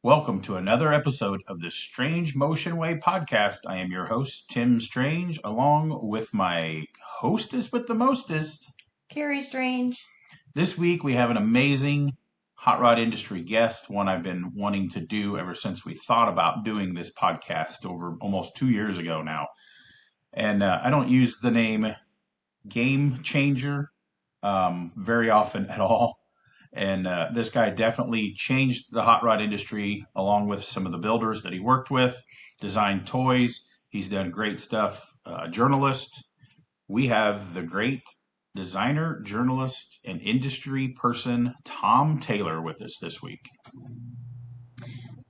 Welcome to another episode of the Strange Motion Way podcast. I am your host, Tim Strange, along with my hostess with the mostest, Carrie Strange. This week we have an amazing hot rod industry guest, one I've been wanting to do ever since we thought about doing this podcast over almost 2 years ago now. And I don't use the name Game Changer very often at all. And this guy definitely changed the hot rod industry along with some of the builders that he worked with, designed toys. He's done great stuff. Journalist. We have the great designer, journalist, and industry person, Thom Taylor, with us this week.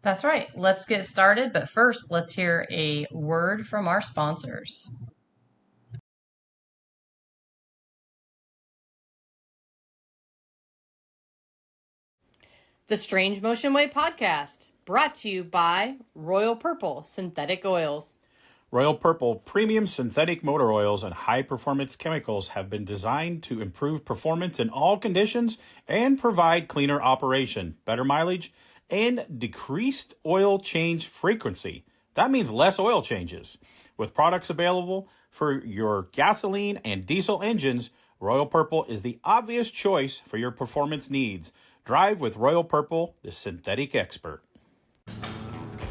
That's right. Let's get started. But first, let's hear a word from our sponsors. The Strange Motion Way podcast, brought to you by Royal Purple Synthetic Oils. Royal Purple premium synthetic motor oils and high-performance chemicals have been designed to improve performance in all conditions and provide cleaner operation, better mileage, and decreased oil change frequency. That means less oil changes. With products available for your gasoline and diesel engines, Royal Purple is the obvious choice for your performance needs. Drive with Royal Purple, the synthetic expert.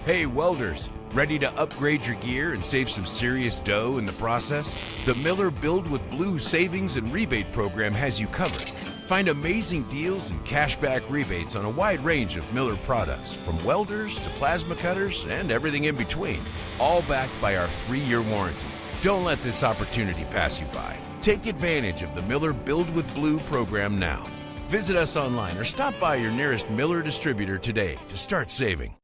Hey welders, ready to upgrade your gear and save some serious dough in the process? The Miller Build with Blue Savings and Rebate Program has you covered. Find amazing deals and cashback rebates on a wide range of Miller products, from welders to plasma cutters and everything in between, all backed by our 3-year warranty. Don't let this opportunity pass you by. Take advantage of the Miller Build with Blue program now. Visit us online or stop by your nearest Miller distributor today to start saving.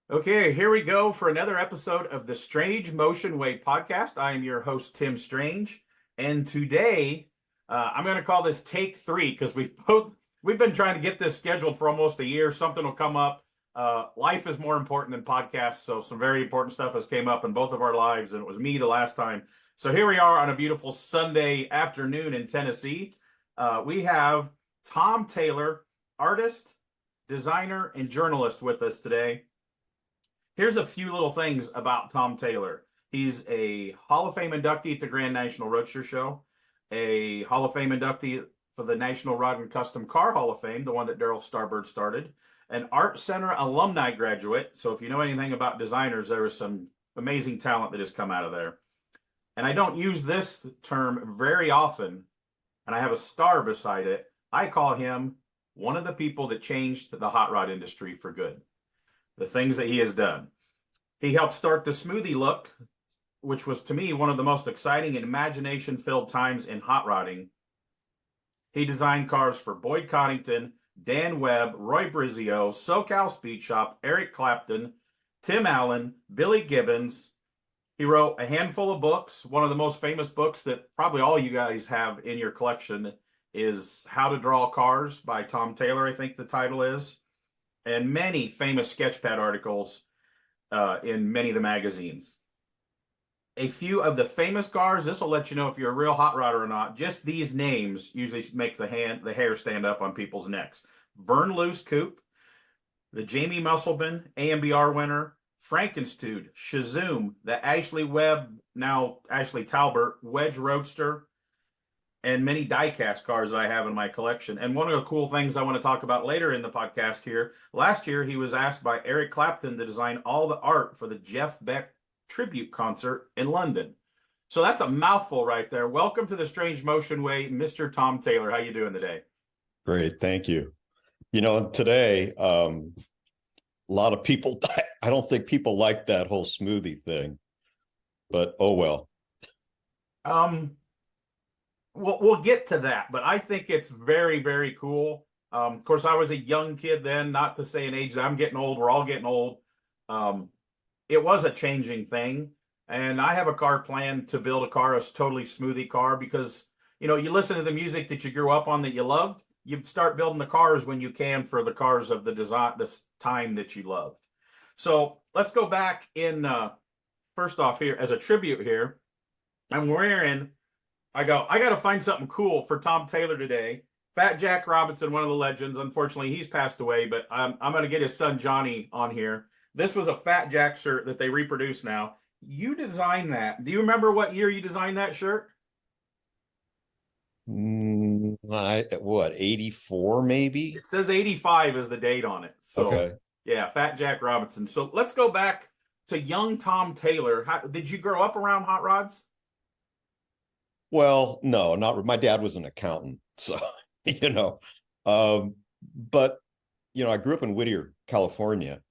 Okay, here we go for another episode of the Strange Motion Way podcast. I am your host, Tim Strange, and today I'm going to call this Take 3 because we've been trying to get this scheduled for almost a year. Something will come up. Life is more important than podcasts, so some very important stuff has came up in both of our lives, and it was me the last time. So here we are on a beautiful Sunday afternoon in Tennessee. We have Thom Taylor, artist, designer, and journalist with us today. Here's a few little things about Thom Taylor. He's a Hall of Fame inductee at the Grand National Roadster Show, a Hall of Fame inductee for the National Rod and Custom Car Hall of Fame, the one that Daryl Starbird started, an Art Center alumni graduate. So if you know anything about designers, there is some amazing talent that has come out of there. And I don't use this term very often, and I have a star beside it. I call him one of the people that changed the hot rod industry for good. The things that he has done. He helped start the smoothie look, which was to me one of the most exciting and imagination-filled times in hot rodding. He designed cars for Boyd Coddington, Dan Webb, Roy Brizio, SoCal Speed Shop, Eric Clapton, Tim Allen, Billy Gibbons. He wrote a handful of books. One of the most famous books that probably all you guys have in your collection is How to Draw Cars by Thom Taylor, I think the title is. And many famous sketchpad articles in many of the magazines. A few of the famous cars, this will let you know if you're a real hot rodder or not. Just these names usually make the hair stand up on people's necks. Burn Loose Coupe, the Jamie Musselman AMBR winner, Frankenstude, Shazoom, the Ashley Webb, now Ashley Talbert, Wedge Roadster, and many die-cast cars I have in my collection. And one of the cool things I want to talk about later in the podcast here, last year he was asked by Eric Clapton to design all the art for the Jeff Beck tribute concert in London. So that's a mouthful right there. Welcome to the Strange Motion Way, Mr. Thom Taylor. How you doing today? Great, thank you. You know, today, a lot of people, I don't think people like that whole smoothie thing, but oh well. We'll get to that, but I think it's very, very cool. Of course, I was a young kid then, not to say an age that I'm getting old. We're all getting old. It was a changing thing. And I have a car plan to build a totally smoothie car, because, you know, you listen to the music that you grew up on that you loved. You start building the cars when you can for the cars of the design, this time that you loved. So let's go back in, first off here, as a tribute here, I'm wearing... I got to find something cool for Thom Taylor today. Fat Jack Robinson, one of the legends. Unfortunately, he's passed away, but I'm going to get his son Johnny on here. This was a Fat Jack shirt that they reproduce now. You designed that. Do you remember what year you designed that shirt? What, 84 maybe? It says 85 is the date on it. So, Okay. yeah, Fat Jack Robinson. So let's go back to young Thom Taylor. Did you grow up around hot rods? Well, no, not my dad was an accountant, so you know. But I grew up in Whittier, California,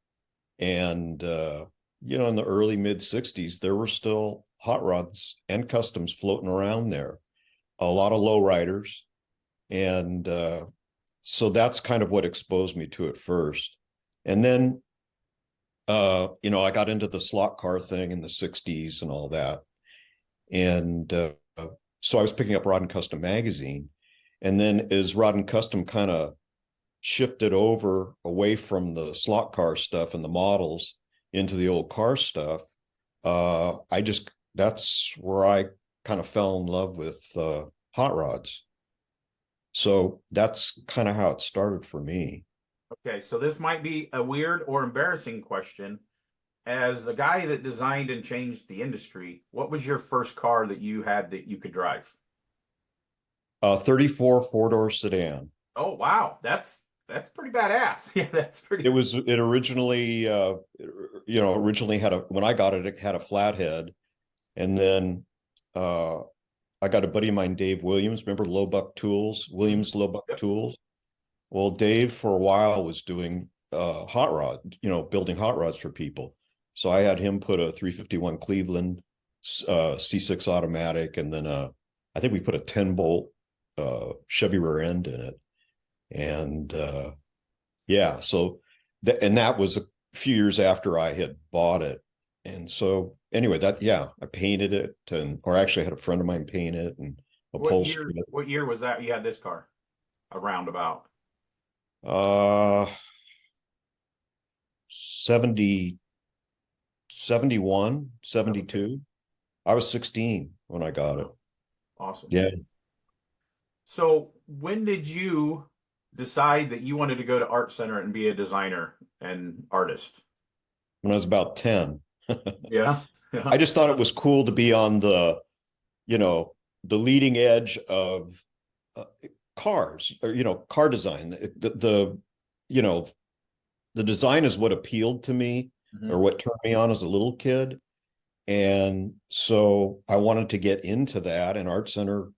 and in the early mid 60s, there were still hot rods and customs floating around there. A lot of lowriders, and so that's kind of what exposed me to it first. And then I got into the slot car thing in the 60s and all that. And so I was picking up Rod and Custom magazine. And then as Rod and Custom kind of shifted over away from the slot car stuff and the models into the old car stuff, that's where I kind of fell in love with hot rods. So that's kind of how it started for me. Okay, so this might be a weird or embarrassing question. As a guy that designed and changed the industry, what was your first car that you had that you could drive? 34 four-door sedan. Oh, wow. That's pretty badass. Yeah, that's pretty. It originally, originally when I got it, it had a flathead. And then I got a buddy of mine, Dave Williams. Remember Williams Low Buck Tools? Well, Dave for a while was doing hot rod, building hot rods for people. So I had him put a 351 Cleveland C6 automatic, and then I think we put a 10-bolt Chevy rear end in it. And yeah, so that was a few years after I had bought it. And so anyway, I painted it, or actually had a friend of mine paint it and upholster it. What year was that you had this car? Around about 70, 71, 72. I was 16 when I got it. Awesome. Yeah. So when did you decide that you wanted to go to Art Center and be a designer and artist? When I was about 10. Yeah. I just thought it was cool to be on the leading edge of cars, or car design. The design is what appealed to me, or what turned me on as a little kid. And so I wanted to get into that, and Art Center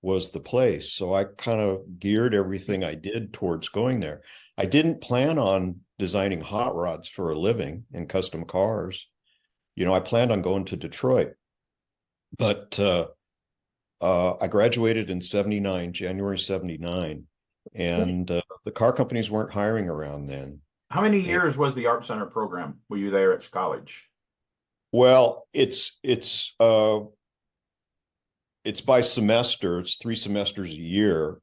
was the place. So I kind of geared everything I did towards going there. I didn't plan on designing hot rods for a living and custom cars. I planned on going to Detroit, but I graduated in January 79, and the car companies weren't hiring around then. How many years was the Art Center program? Were you there at college? Well, it's by semester. It's 3 semesters a year.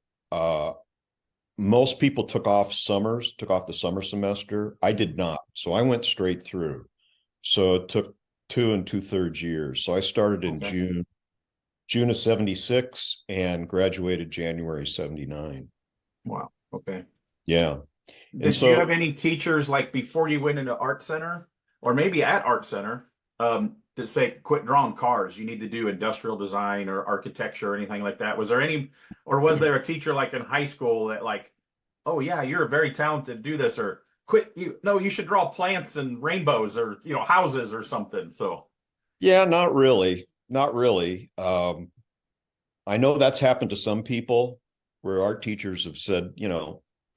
Most people took off the summer semester. I did not. So I went straight through. So it took 2 2/3 years. So I started in June of 76 and graduated January 79. Wow. Okay. Yeah. Did you have any teachers, like before you went into Art Center, or maybe at Art Center, that say, quit drawing cars, you need to do industrial design or architecture or anything like that? Was there a teacher like in high school that like, oh yeah, you're very talented, do this, or you should draw plants and rainbows, or houses or something? So yeah, not really. I know that's happened to some people where art teachers have said,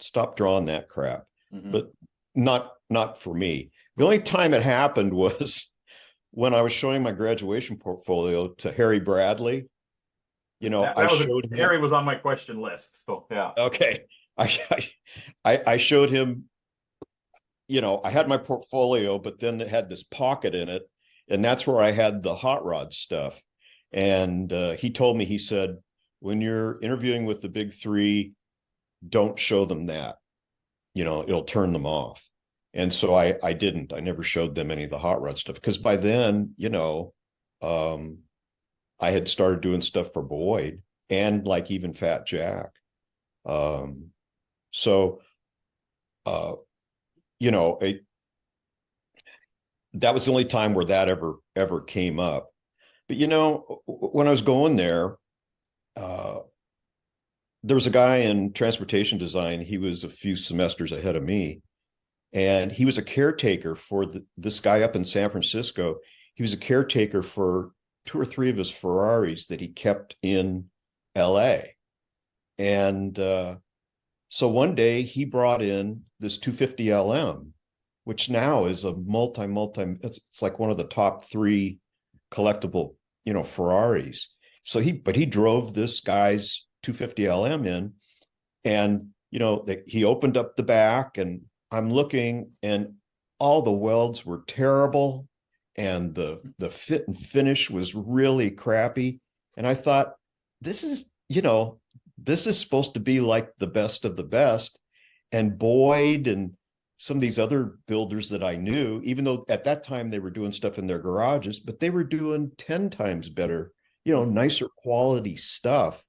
stop drawing that crap, but not for me. The only time it happened was when I was showing my graduation portfolio to Harry Bradley. Harry was on my question list. So yeah. Okay. I showed him, I had my portfolio, but then it had this pocket in it, and that's where I had the hot rod stuff. And he told me, he said, when you're interviewing with the big 3, don't show them that, it'll turn them off. And so I didn't. I never showed them any of the hot rod stuff, because by then, I had started doing stuff for Boyd and like even Fat Jack. So, you know, that was the only time where that ever came up. But you know, when I was going there, there was a guy in transportation design. He was a few semesters ahead of me, and he was a caretaker for this guy up in San Francisco. He was a caretaker for two or three of his Ferraris that he kept in LA. And so one day he brought in this 250 LM, which now is a it's like one of the top three collectible, you know, Ferraris. So he drove this guy's 250 LM in, and you know, he opened up the back, and I'm looking, and all the welds were terrible, and the fit and finish was really crappy. And I thought, this is, you know, this is supposed to be like the best of the best. And Boyd and some of these other builders that I knew, even though at that time they were doing stuff in their garages, but they were doing 10 times better, you know, nicer quality stuff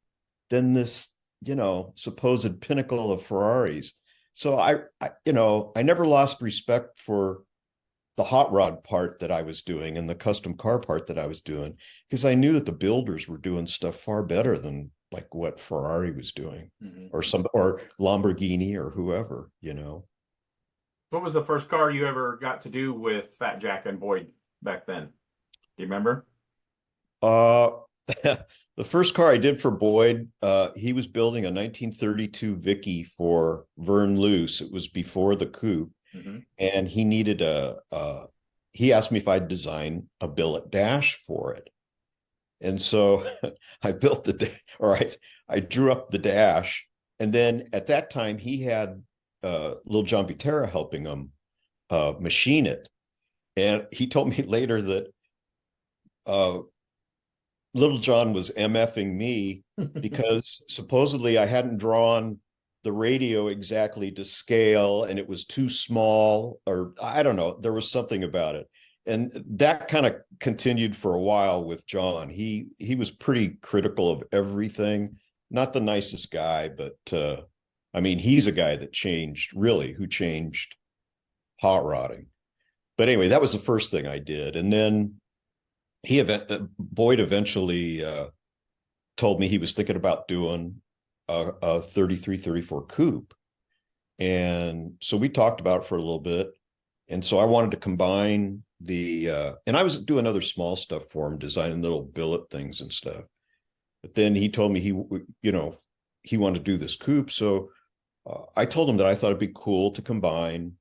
than this, you know, supposed pinnacle of Ferraris. So I you know, I never lost respect for the hot rod part that I was doing and the custom car part that I was doing, because I knew that the builders were doing stuff far better than like what Ferrari was doing, or Lamborghini or whoever, you know. What was the first car you ever got to do with Fat Jack and Boyd back then? Do you remember? The first car I did for Boyd, he was building a 1932 Vicky for Vern Luce. It was before the coupe, and he needed he asked me if I'd design a billet dash for it. And so I built I drew up the dash. And then at that time, he had little John Butera helping him machine it. And he told me later that Little John was MFing me because supposedly I hadn't drawn the radio exactly to scale, and it was too small, or I don't know, there was something about it. And that kind of continued for a while with John. He was pretty critical of everything. Not the nicest guy, but I mean, he's a guy that who changed hot rodding. But anyway, that was the first thing I did. And then Boyd eventually told me he was thinking about doing a 33-34 coupe. And so we talked about it for a little bit. And so I wanted to combine and I was doing other small stuff for him, designing little billet things and stuff. But then he told me he wanted to do this coupe. So I told him that I thought it'd be cool to combine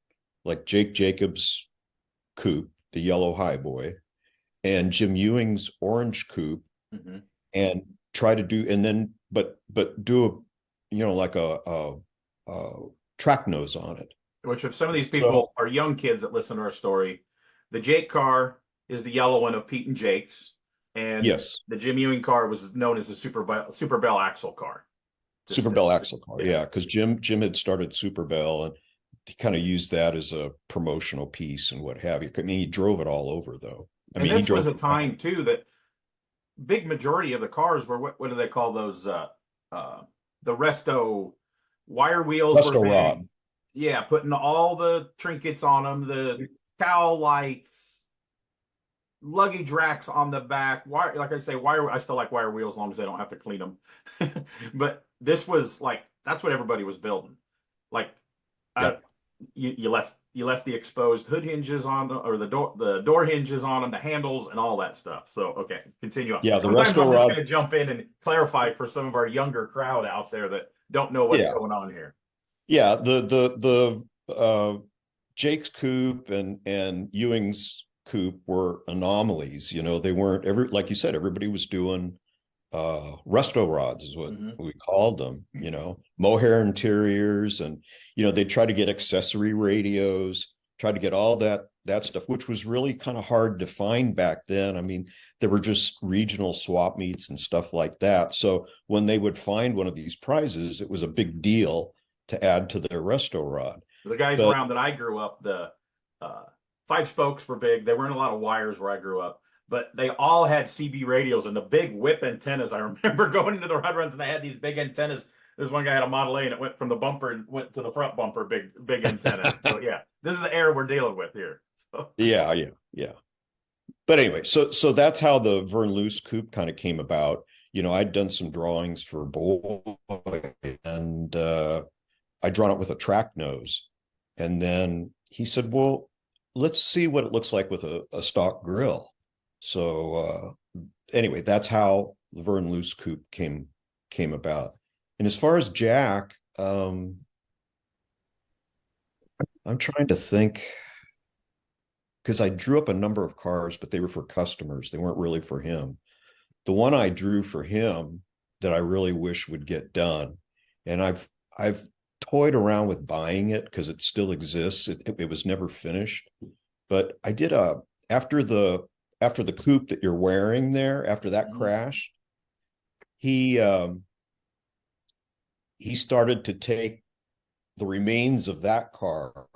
like Jake Jacobs' coupe, the yellow highboy, and Jim Ewing's orange coupe, and try to do, and then but do like a track nose on it. Which, if some of these people are young kids that listen to our story, the Jake car is the yellow one of Pete and Jake's, and yes, the Jim Ewing car was known as the Super Bell axle car. Super Bell axle car, yeah, because Jim had started Super Bell, and he kind of used that as a promotional piece and what have you. I mean, he drove it all over, though. This was a time too that big majority of the cars were what do they call those? The resto wire wheels. Resto rod. Yeah, putting all the trinkets on them, the cowl lights, luggage racks on the back. Wire, like I say, wire. I still like wire wheels as long as they don't have to clean them. But this was like, that's what everybody was building. Like, yep. You left the exposed hood hinges on them, or the door hinges on them, the handles, and all that stuff. So okay, continue on. Yeah, sometimes I'm just going to jump in and clarify for some of our younger crowd out there that don't know what's going on here. Yeah, the Jake's coupe and Ewing's coupe were anomalies. They weren't like you said, everybody was doing resto rods is what we called them, mohair interiors, and they'd try to get accessory radios, try to get all that stuff, which was really kind of hard to find back then. I mean, there were just regional swap meets and stuff like that. So when they would find one of these prizes, it was a big deal to add to their resto rod. The guys around that I grew up, the 5 spokes were big. There weren't a lot of wires where I grew up, but they all had CB radios and the big whip antennas. I remember going into the rod runs and they had these big antennas This one guy had a Model A and it went from the bumper and went to the front bumper, big antenna. So yeah, this is the era we're dealing with here. So Yeah. But anyway, so that's how the Vern Luce coupe kind of came about. I'd done some drawings for Boy, and I drawn it with a track nose. And then he said, well, let's see what it looks like with a stock grill. So anyway, that's how the Vern Luce coupe came about. And as far as Jack, I'm trying to think, because I drew up a number of cars, but they were for customers. They weren't really for him. The one I drew for him that I really wish would get done, and I've toyed around with buying it because it still exists. It was never finished, but I did after the coupe that you're wearing there, after that crash, he started to take the remains of that car,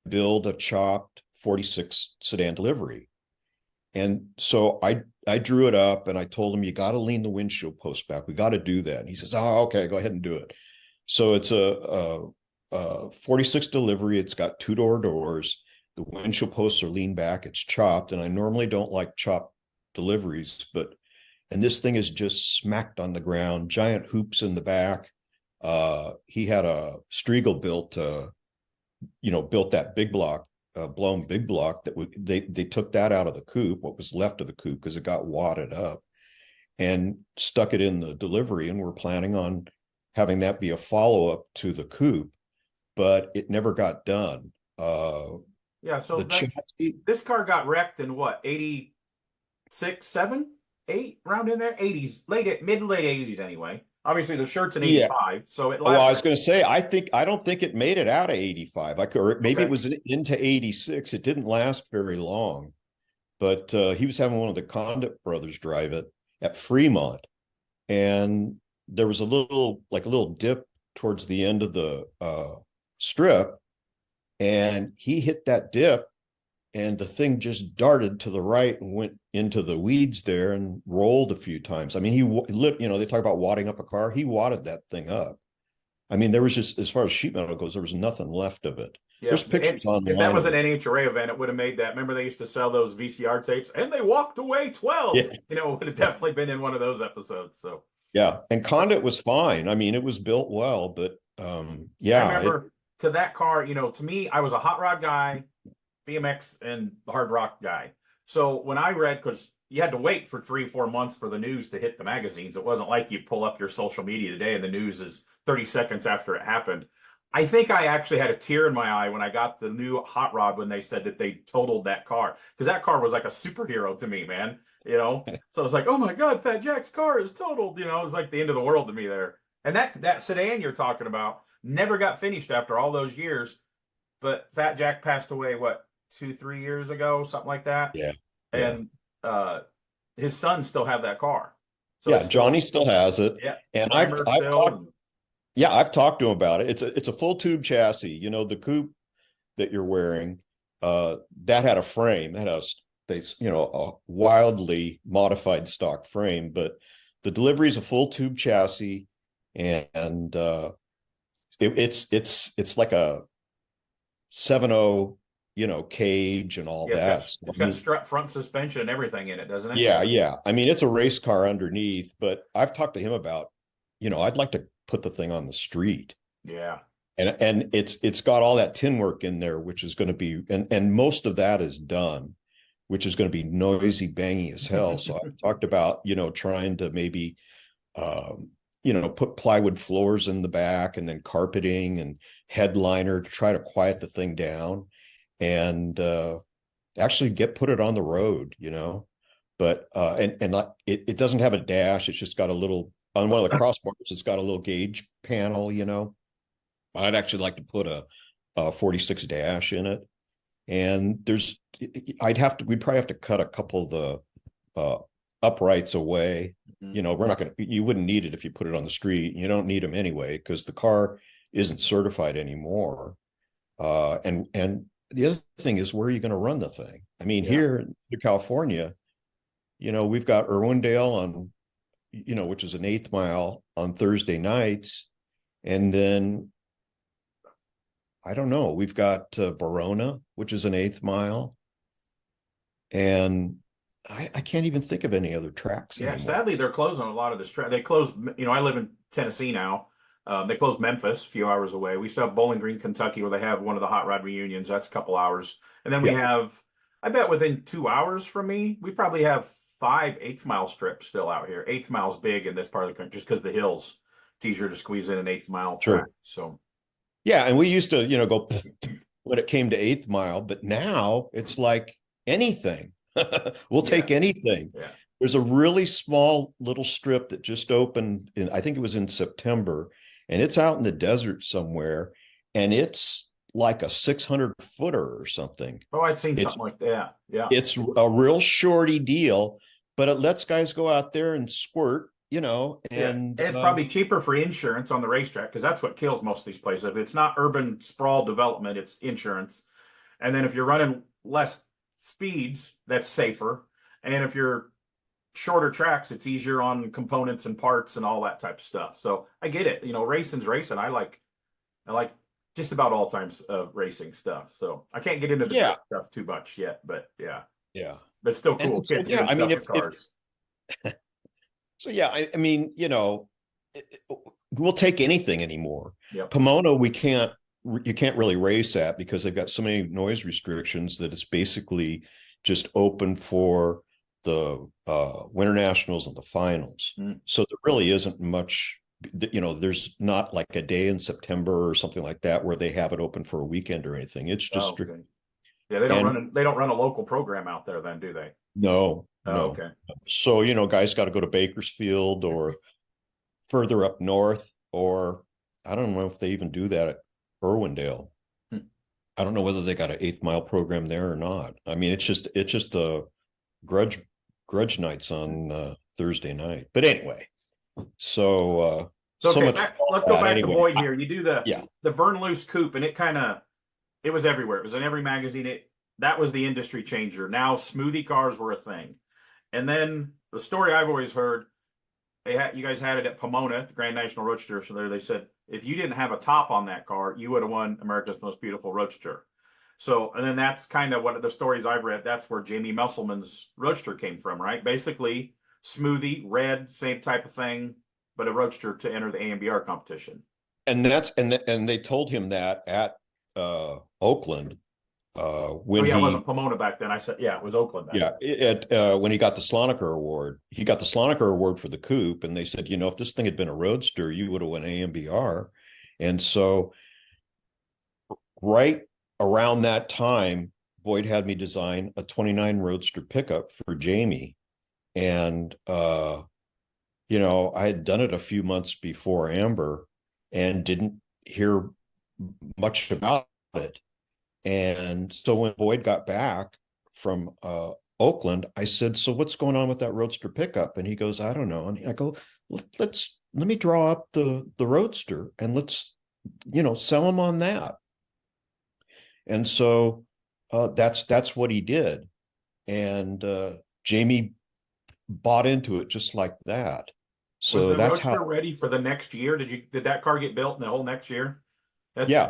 build a chopped 46 sedan delivery. And so I drew it up and I told him, you got to lean the windshield post back. We got to do that. And he says, oh, okay, go ahead and do it. So it's a 46 delivery. It's got two-door doors. The windshield posts are leaned back. It's chopped. And I normally don't like chopped deliveries, and this thing is just smacked on the ground, giant hoops in the back. He had a Striegel built that big block, blown big block they took that out of the coupe, what was left of the coupe, because it got wadded up, and stuck it in the delivery. And we're planning on having that be a follow-up to the coupe, but it never got done. Yeah, so this car got wrecked in what, 86, 7, 8, around in there? 80s, mid to late 80s anyway. Obviously, the shirt's in 85, so it lasted. Well, I was going to say, I don't think it made it out of 85. Or maybe it was into 86. It didn't last very long, but he was having one of the Condit brothers drive it at Fremont, and there was a little dip towards the end of the strip, and he hit that dip, and the thing just darted to the right and went into the weeds there and rolled a few times. I mean, they talk about wadding up a car. He wadded that thing up. I mean, there was just, as far as sheet metal goes, there was nothing left of it. Yeah. There's pictures online. If that was an NHRA event, it would have made that. Remember, they used to sell those VCR tapes, and they walked away 12. Yeah. It would have definitely been in one of those episodes. So yeah, and Condit was fine. I mean, it was built well, but yeah. I remember to that car. To me, I was a hot rod guy, BMX and hard rock guy. So when I read, because you had to wait for 3-4 months for the news to hit the magazines. It wasn't like you pull up your social media today and the news is 30 seconds after it happened. I think I actually had a tear in my eye when I got the new hot rod when they said that they totaled that car, because that car was like a superhero to me, man. So it's like, oh my God, Fat Jack's car is totaled. It was like the end of the world to me there. And that sedan you're talking about never got finished after all those years. But Fat Jack passed away, what, 2-3 years ago, something like that. Yeah. And his sons still have that car. So yeah, Johnny still has it. Yeah. And I've talked to him about it. It's a full tube chassis. The coupe that you're wearing, that had a frame. That had a wildly modified stock frame, but the delivery is a full tube chassis, and it's like a 7.0, cage and all that. It's got strut front suspension and everything in it, doesn't it? Yeah. I mean, it's a race car underneath, but I've talked to him about, I'd like to put the thing on the street. Yeah. And it's got all that tin work in there, which is going to be, and most of that is done, which is going to be noisy, bangy as hell. So I've talked about, trying to maybe, put plywood floors in the back, and then carpeting and headliner to try to quiet the thing down, and actually put it on the road, but it doesn't have a dash. It's just got a little, on one of the crossbars, it's got a little gauge panel, I'd actually like to put a 46 dash in it. And we'd probably have to cut a couple of the uprights away. Mm-hmm. You wouldn't need it if you put it on the street. You don't need them anyway, because the car isn't certified anymore. And the other thing is, where are you going to run the thing? I mean, here in California, we've got Irwindale on which is an 8th mile on Thursday nights. And then I don't know, we've got Verona, which is an 8th mile. And I can't even think of any other tracks Yeah, anymore. sadly, they're closing a lot of this track. They closed, I live in Tennessee now. They closed Memphis a few hours away. We still have Bowling Green, Kentucky, where they have one of the hot rod reunions. That's a couple hours. And then we Yeah. have, I bet within 2 hours from me, we probably have 5 8th mile strips still out here. 8th mile's big in this part of the country just because the hills. It's easier to squeeze in an 8th mile track. Sure. So, Yeah, and we used to, go when it came to 8th mile, but now it's like anything. We'll take anything. yeah. There's a really small little strip that just opened I think it was in September, and it's out in the desert somewhere, and it's like a 600 footer or something. Oh, I'd seen It's something like that. Yeah. it's a real shorty deal, but it lets guys go out there and squirt, and And it's probably cheaper for insurance on the racetrack because that's what kills most of these places. If it's not urban sprawl development, it's insurance. And then if you're running less speeds, that's safer. And if you're shorter tracks, it's easier on components and parts and all that type of stuff. So I get it. Racing's racing. I like just about all times of racing stuff. So I can't get into the Yeah. stuff too much yet, but yeah. Yeah. But still cool. And so, Kids yeah, doing I mean, stuff with cars. So yeah, I mean, we'll take anything anymore. Yep. Pomona, you can't really race at because they've got so many noise restrictions that it's basically just open for the winter nationals and the finals. So there really isn't much, there's not like a day in September or something like that where they have it open for a weekend or anything. It's just strict. Okay. Yeah, they don't run a local program out there then, do they? No. Okay. So, guys got to go to Bakersfield or further up north, or I don't know if they even do that at Irwindale. I don't know whether they got an 8th mile program there or not. I mean, it's just a grudge nights on Thursday night. But anyway, so okay, much let's go back anyway. to Boyd here. You do the Vern Luce coupe, and it was everywhere. It was in every magazine. That was the industry changer. Now smoothie cars were a thing. And then the story I've always heard, you guys had it at Pomona, the Grand National Roadster. So there they said, if you didn't have a top on that car, you would have won America's Most Beautiful Roadster. So, and then that's kind of what the stories I've read. That's where Jamie Musselman's Roadster came from, right? Basically, smoothie, red, same type of thing, but a Roadster to enter the AMBR competition. And they told him that at Oakland. When it wasn't Pomona back then. I said, it was Oakland. When he got the Slonaker Award, for the coupe, and they said, if this thing had been a Roadster, you would have won AMBR. And so, right around that time, Boyd had me design a 29 Roadster pickup for Jamie, and I had done it a few months before Amber, and didn't hear much about it. And so when Boyd got back from Oakland, I said, so what's going on with that Roadster pickup? And he goes, I don't know. And I go, let me draw up the Roadster and let's, sell them on that. And so that's what he did. And Jamie bought into it just like that. So was the that's Roadster how ready for the next year. Did that car get built in the whole next year?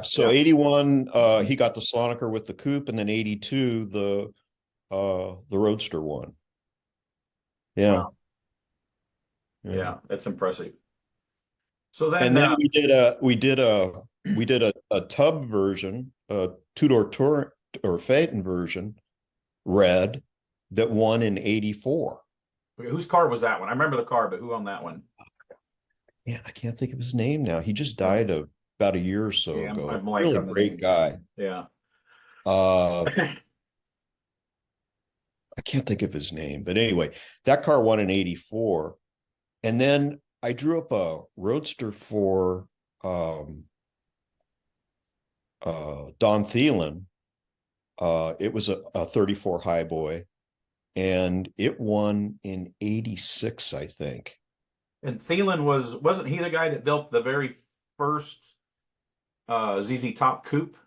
So 81, he got the Slonaker with the coupe, and then 82, the Roadster one. Yeah. Wow. Yeah, that's impressive. So then, and then we did a tub version, a two-door tour or Phaeton version, red, that won in 84. Whose car was that one? I remember the car, but who owned that one? Yeah, I can't think of his name now. He just died about a year or so ago. I'm really great guy. Yeah. I can't think of his name, but anyway, that car won in 84. And then I drew up a Roadster for Don Thielen. It was a 34 Highboy, and it won in 86, I think. And Thielen wasn't he the guy that built the very first ZZ Top coupe?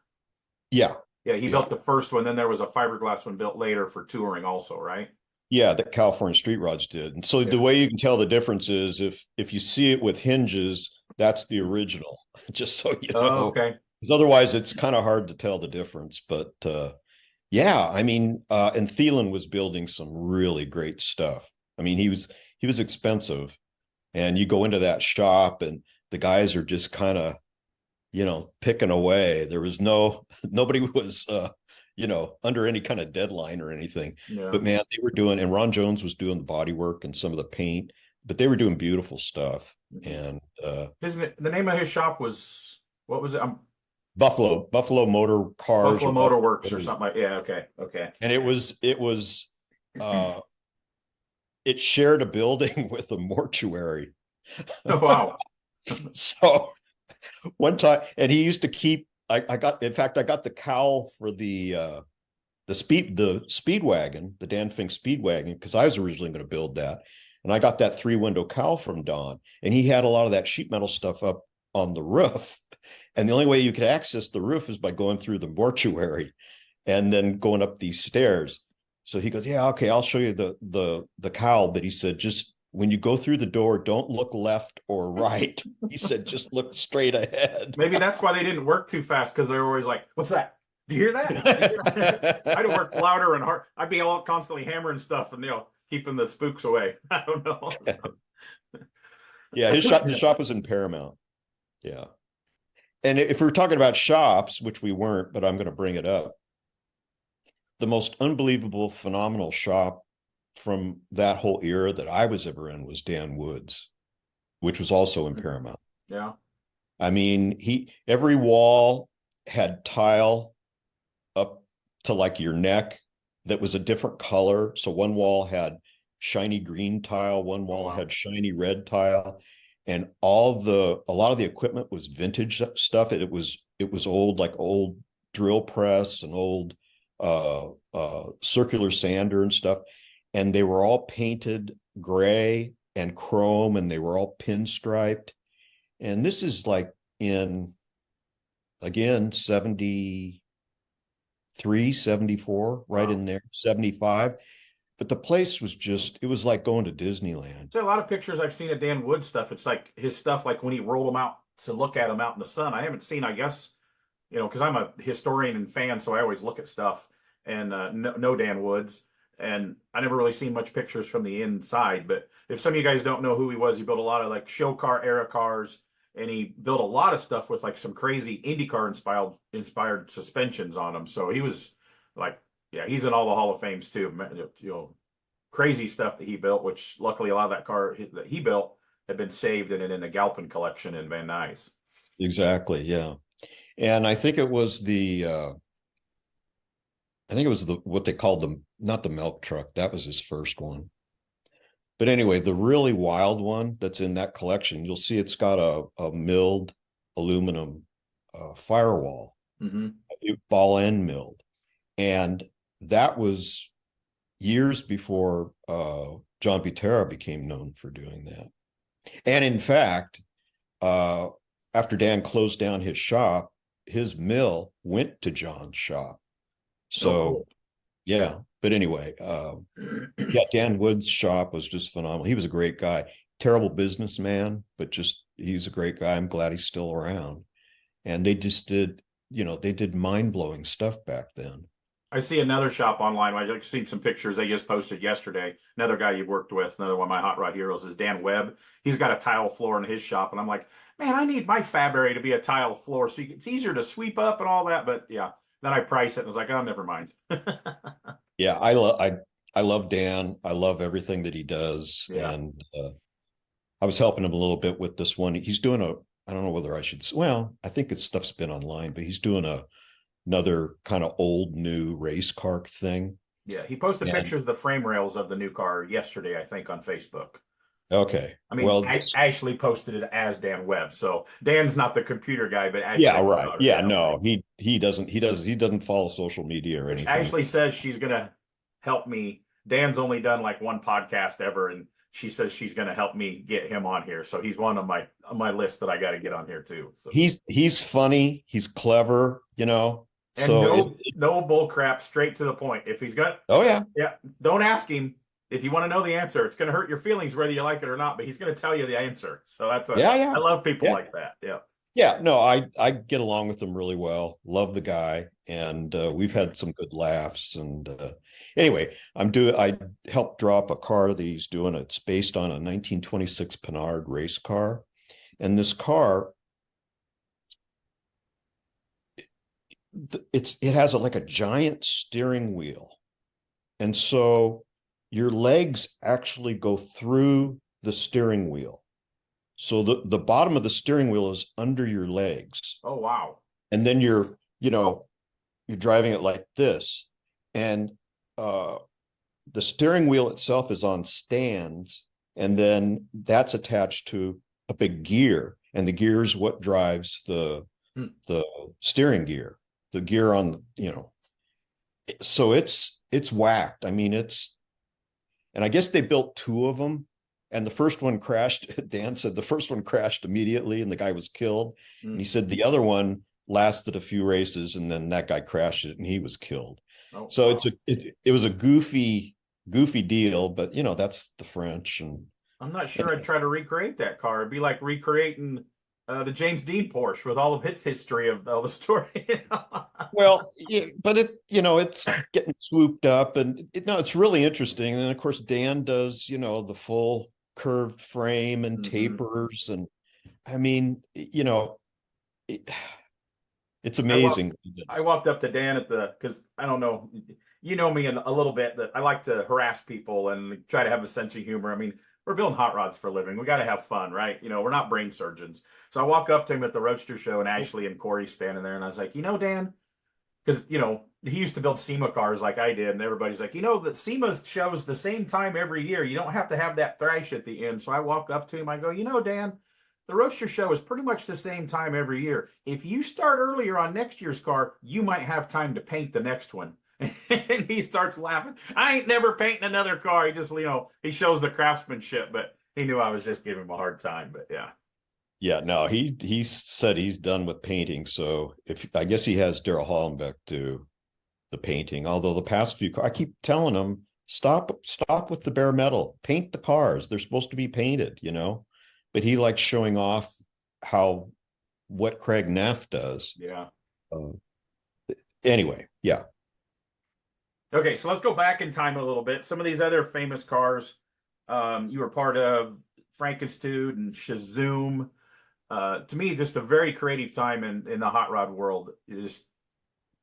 Yeah. Yeah, he built the first one. Then there was a fiberglass one built later for touring also, right? Yeah, that California Street Rods did. And so the way you can tell the difference is if you see it with hinges, that's the original, just so you Oh, know. okay. Because otherwise it's kind of hard to tell the difference. But yeah, I mean, and Thielen was building some really great stuff. I mean, he was expensive, and you go into that shop and the guys are just kind of, picking away. There was nobody was under any kind of deadline or anything. Yeah. But man, they were doing, and Ron Jones was doing the body work and some of the paint, but they were doing beautiful stuff. And The name of his shop was, what was it? Buffalo Motor Cars, Buffalo or Motor Buffalo Works or Motors. something like. Yeah. Okay. Okay. And it was it shared a building with a mortuary. Oh, wow. So one time, and he used to keep, I got, in fact, I got the cowl for the Speedwagon, the Dan Fink Speedwagon, because I was originally going to build that. And I got that 3-window cowl from Don, and he had a lot of that sheet metal stuff up on the roof. And the only way you could access the roof is by going through the mortuary and then going up these stairs. So he goes, yeah, okay, I'll show you the cowl. But he said, just when you go through the door, don't look left or right. He said, just look straight ahead. Maybe that's why they didn't work too fast, because they're always like, "What's that? Do you hear that?" I'd have worked louder and hard. I'd be all constantly hammering stuff and keeping the spooks away. I don't know. Yeah, his shop was in Paramount. Yeah. And if we're talking about shops, which we weren't, but I'm going to bring it up, the most unbelievable, phenomenal shop from that whole era that I was ever in was Dan Wood's, which was also in Paramount. Yeah. I mean, every wall had tile up to like your neck that was a different color. So one wall had shiny green tile, one wall had shiny red tile, and a lot of the equipment was vintage stuff. It was old, like old drill press and old circular sander and stuff. And they were all painted gray and chrome, and they were all pinstriped. And this is like in, again, 73, 74, right in there, 75. But the place was it was like going to Disneyland. So a lot of pictures I've seen of Dan Wood stuff. It's like his stuff, like when he rolled them out to look at them out in the sun. I haven't seen, I guess, because I'm a historian and fan, so I always look at stuff and know Dan Woods. And I never really seen much pictures from the inside. But if some of you guys don't know who he was, he built a lot of like show car era cars, and he built a lot of stuff with like some crazy IndyCar inspired suspensions on them. So he was like, yeah, he's in all the Hall of Fames too. Crazy stuff that he built, which luckily a lot of that car that he built had been saved in the Galpin collection in Van Nuys. Exactly, yeah. And I think it was what they called not the milk truck. That was his first one. But anyway, the really wild one that's in that collection, you'll see it's got a milled aluminum firewall, ball end milled. And that was years before John Butera became known for doing that. And in fact, after Dan closed down his shop, his mill went to John's shop. So, yeah. But anyway, yeah, Dan Wood's shop was just phenomenal. He was a great guy, terrible businessman, but he's a great guy. I'm glad he's still around. And they just did, they did mind-blowing stuff back then. I see another shop online. I've seen some pictures they just posted yesterday. Another guy you've worked with, another one of my hot rod heroes, is Dan Webb. He's got a tile floor in his shop, and I'm like, man, I need my fab area to be a tile floor, so it's easier to sweep up and all that. But yeah, then I price it, and I was like, oh, never mind. Yeah, I love Dan. I love everything that he does, and I was helping him a little bit with this one. He's doing I don't know whether I should. Well, I think his stuff's been online, but he's doing another kind of old new race car thing. Yeah, he posted pictures of the frame rails of the new car yesterday, I think, on Facebook. Okay. I mean, Ashley posted it as Dan Webb, so Dan's not the computer guy, but Ashley, yeah, right. Yeah, no, he doesn't follow social media or anything. Ashley says she's gonna help me. Dan's only done like one podcast ever, and she says she's gonna help me get him on here. So he's one on my list that I got to get on here too. So he's funny, he's clever, And so no bull crap, straight to the point. If he's got, oh yeah, don't ask him if you want to know the answer, it's going to hurt your feelings whether you like it or not, but he's going to tell you the answer. So Yeah. I love people Yeah. like that. Yeah. Yeah, no, I get along with him really well. Love the guy, and we've had some good laughs. And anyway, I helped drop a car that he's doing. It's based on a 1926 Panhard race car, and this car, it has like a giant steering wheel, and so your legs actually go through the steering wheel. So the bottom of the steering wheel is under your legs. Oh, wow. And then you're driving it like this. And the steering wheel itself is on stands, and then that's attached to a big gear. And the gear is what drives the steering gear, the gear on, so it's whacked. I mean, and I guess they built two of them. And the first one crashed. Dan said the first one crashed immediately and the guy was killed. And he said the other one lasted a few races and then that guy crashed it and he was killed. Oh, so wow. it was a goofy deal, but that's the French. And I'm not sure I'd try to recreate that car. It'd be like recreating the James Dean Porsche with all of its history of all the story. Well, yeah, but it's getting swooped up, and it's really interesting. And then of course Dan does the full curved frame and tapers, and I mean it's amazing. I walked up to Dan because I don't know, you know me a little bit, that I like to harass people and try to have a sense of humor. I mean, we're building hot rods for a living. We got to have fun, right? We're not brain surgeons. So I walk up to him at the Roadster show, and Ashley and Corey's standing there, and I was like, Dan, because he used to build SEMA cars like I did, and everybody's like, that SEMA shows the same time every year. You don't have to have that thrash at the end. So I walk up to him, I go, Dan, the Roadster show is pretty much the same time every year. If you start earlier on next year's car, you might have time to paint the next one. And he starts laughing. I ain't never painting another car. He just, he shows the craftsmanship, but he knew I was just giving him a hard time. But yeah. Yeah, no, he said he's done with painting. So I guess he has Daryl Hollenbeck do the painting. Although the past few, I keep telling him, stop with the bare metal, paint the cars. They're supposed to be painted, But he likes showing off what Craig Neff does. Yeah. Anyway, yeah. Okay, so let's go back in time a little bit. Some of these other famous cars, you were part of Frankenstein and Shazoom. To me, just a very creative time in the hot rod world.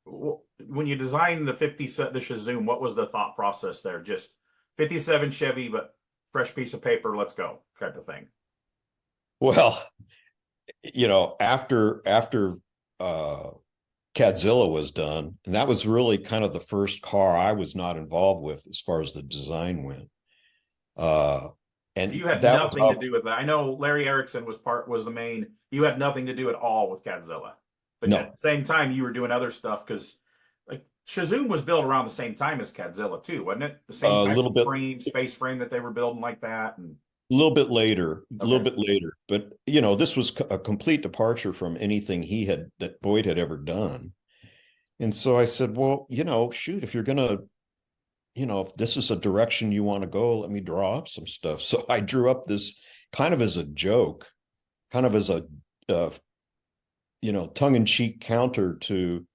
When you designed the Shazoom, what was the thought process there? Just 57 Chevy, but fresh piece of paper, let's go, kind of thing. Well, after Cadzilla was done, and that was really kind of the first car I was not involved with as far as the design went. And so you had nothing to do with that. I know Larry Erickson was the main. You had nothing to do at all with Cadzilla, but at the same time you were doing other stuff because like Shazoom was built around the same time as Cadzilla too, wasn't it? The same type of frame, space frame that they were building like that, and a little bit later, but this was a complete departure from anything that Boyd had ever done. And so I said, well, shoot, if you're gonna, if this is a direction you want to go, let me draw up some stuff. So I drew up this kind of as a joke, kind of as a tongue-in-cheek counter to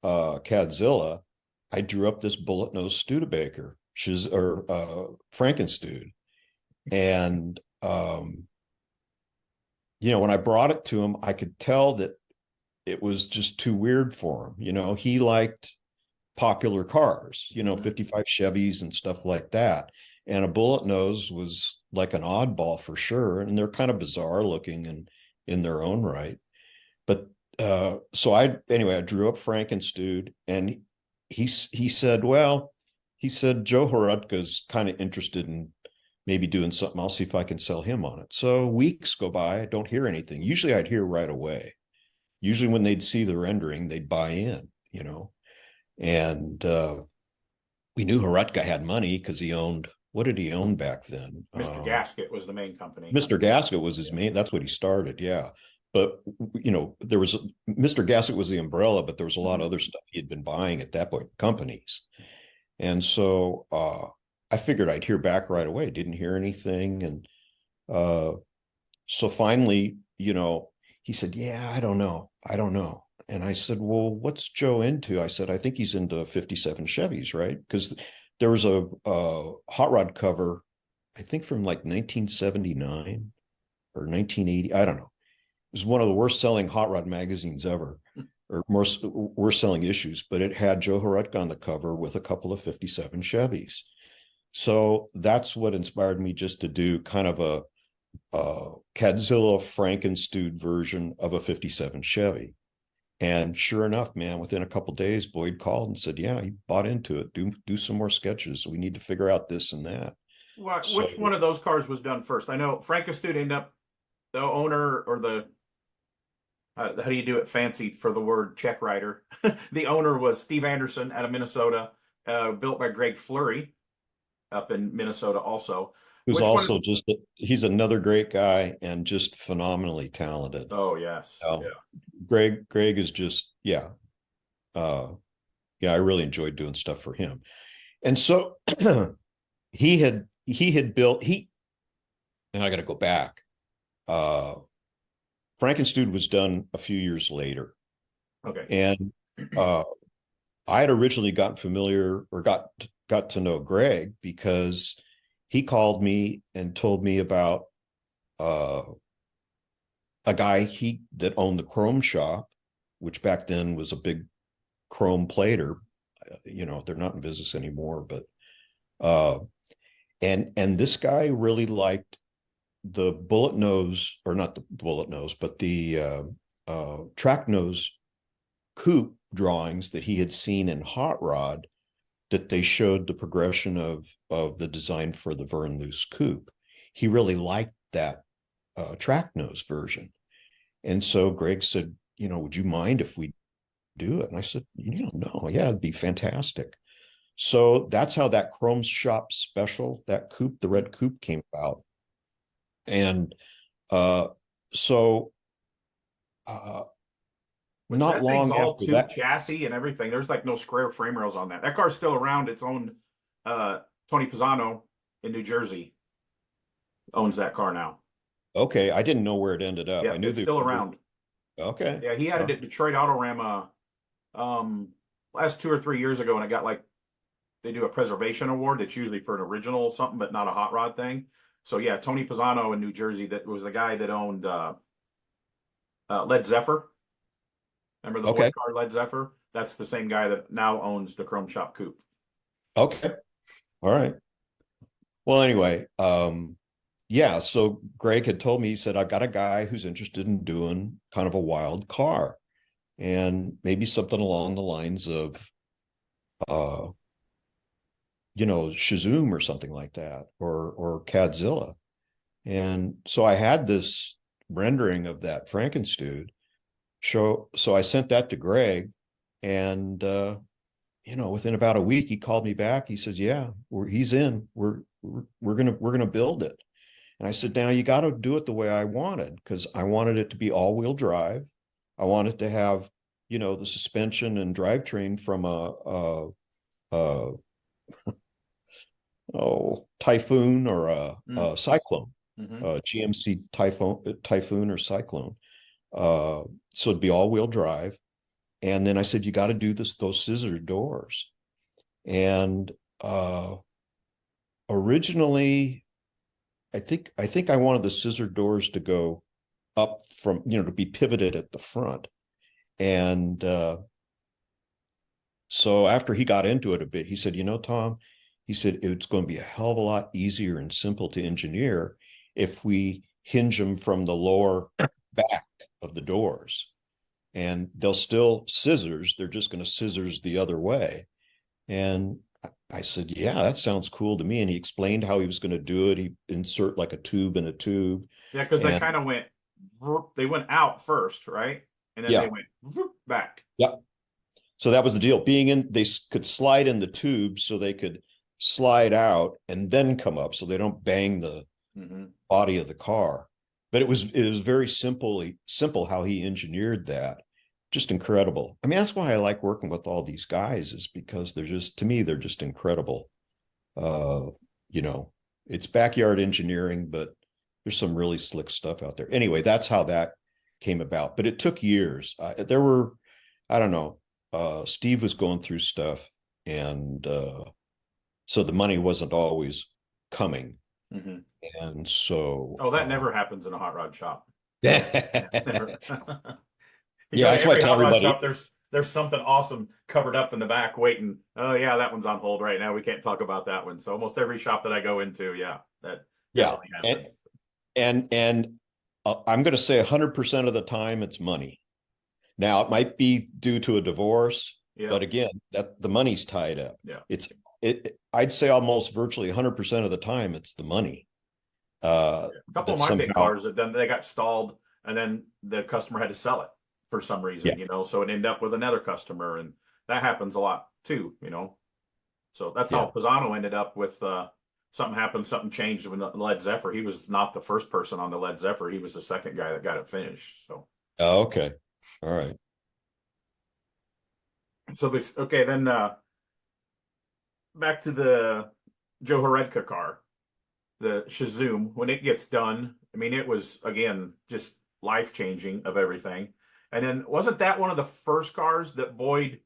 Cadzilla. I drew up this bullet nose Studebaker, Frankenstein. And when I brought it to him, I could tell that it was just too weird for him. He liked popular cars, 55 Chevys and stuff like that. And a bullet nose was like an oddball for sure. And they're kind of bizarre looking and in their own right. But so I drew up Frankenstein, and he said, Joe Horutka's kind of interested in maybe doing something. I'll see if I can sell him on it. So weeks go by, I don't hear anything. Usually I'd hear right away. Usually when they'd see the rendering, they'd buy in, and we knew Horutka had money because he owned, what did he own back then? Mr. Gasket was the main company. Mr. Gasket was his main, that's what he started. Yeah. But, there was, Mr. Gasket was the umbrella, but there was a lot of other stuff he had been buying at that point, companies. And so I figured I'd hear back right away. Didn't hear anything. And so finally, he said, yeah, I don't know. I don't know. And I said, well, what's Joe into? I said, I think he's into 57 Chevys, right? Because there was a hot rod cover, I think from like 1979 or 1980. I don't know. It was one of the worst selling hot rod magazines ever, or worst selling issues, but it had Joe Horutka on the cover with a couple of 57 Chevys. So that's what inspired me just to do kind of a Cadzilla Frankenstein version of a 57 Chevy. And sure enough, man, within a couple of days, Boyd called and said, yeah, he bought into it. Do some more sketches. We need to figure out this and that. Well, So, which one of those cars was done first? I know Frankenstein ended up the owner or the how do you do it fancy for the word check writer? The owner was Steve Anderson out of Minnesota, built by Greg Fleury up in Minnesota also. who's Which also one? he's another great guy and just phenomenally talented. Oh, yes. Um, Yeah. Greg is just, yeah. I really enjoyed doing stuff for him. And so he had built, and I got to go back. Frankenstein was done a few years later. Okay. And I had originally gotten familiar or got to know Greg because he called me and told me about a guy that owned the Chrome shop, which back then was a big chrome plater. They're not in business anymore, but and this guy really liked the bullet nose, or not the bullet nose, but the track nose coupe drawings that he had seen in Hot Rod, that they showed the progression of the design for the Vern Luce coupe. He really liked that track nose version. And so Greg said, would you mind if we do it? And I said, no, yeah, it'd be fantastic. So that's how that Chrome Shop special, that coupe, the red coupe, came about. And so Which not that thing's long all after tube that. chassis and everything. There's like no square frame rails on that. That car's still around. It's owned. Tony Pisano in New Jersey owns that car now. Okay, I didn't know where it ended up. Yeah, I knew it's still around. Okay. Yeah, he had it at Detroit Autorama last 2 or 3 years ago, and it got like they do a preservation award that's usually for an original something, but not a hot rod thing. So yeah, Tony Pisano in New Jersey, that was the guy that owned Led Zephyr. Remember the boy car Led Zephyr? That's the same guy that now owns the Chrome Shop Coupe. Okay. All right. Well, anyway, yeah, so Greg had told me, he said, I've got a guy who's interested in doing kind of a wild car, and maybe something along the lines of Shazoom or something like that, or Cadzilla. And so I had this rendering of that Frankenstein show. So I sent that to Greg, and within about a week, he called me back. He says, yeah, he's in. We're gonna build it. And I said, now you got to do it the way I wanted, because I wanted it to be all-wheel drive. I wanted to have, the suspension and drivetrain from a Typhoon or a Cyclone, GMC Typhoon or Cyclone. So it'd be all-wheel drive. And then I said, you got to do those scissor doors. And originally, I think I wanted the scissor doors to go up from, to be pivoted at the front. And so after he got into it a bit, he said, Tom, he said, it's going to be a hell of a lot easier and simple to engineer if we hinge them from the lower back of the doors. And they'll still scissors. They're just going to scissors the other way. And I said, yeah, that sounds cool to me. And he explained how he was going to do it. He insert like a tube in a tube. Yeah, because they kind of went out first, right? And then they went back. Yep. So that was the deal. They could slide in the tube so they could slide out and then come up so they don't bang the body of the car. But it was very simple how he engineered that. Just incredible. I mean, that's why I like working with all these guys, is because they're just incredible. You know, it's backyard engineering, but there's some really slick stuff out there. Anyway, that's how that came about. But it took years. There were, I don't know, Steve was going through stuff, and so the money wasn't always coming. Mhm. And so, Oh, that never happens in a hot rod shop. Never. You yeah, go to that's why I every tell hot rod everybody. shop, there's something awesome covered up in the back waiting. Oh yeah, that one's on hold right now. We can't talk about that one. So almost every shop that I go into, yeah, that Yeah, definitely happens. and I'm going to say 100% of the time it's money. Now it might be due to a divorce, Yeah, but again, that the money's tied up. yeah. It's I'd say almost virtually 100% of the time it's the money. A couple That of my big somehow, cars that then they got stalled, and then the customer had to sell it for some yeah, reason, so it ended up with another customer, and that happens a lot too. So that's yeah. how Pisano ended up with something happened, something changed with the Led Zephyr. He was not the first person on the Led Zephyr. He was the second guy that got it finished. Oh, okay. All right. So this okay, then back to the Joe Horedka car, the Shazoom. When it gets done, I mean, it was again just life changing of everything. And then wasn't that one of the first cars that Boyd?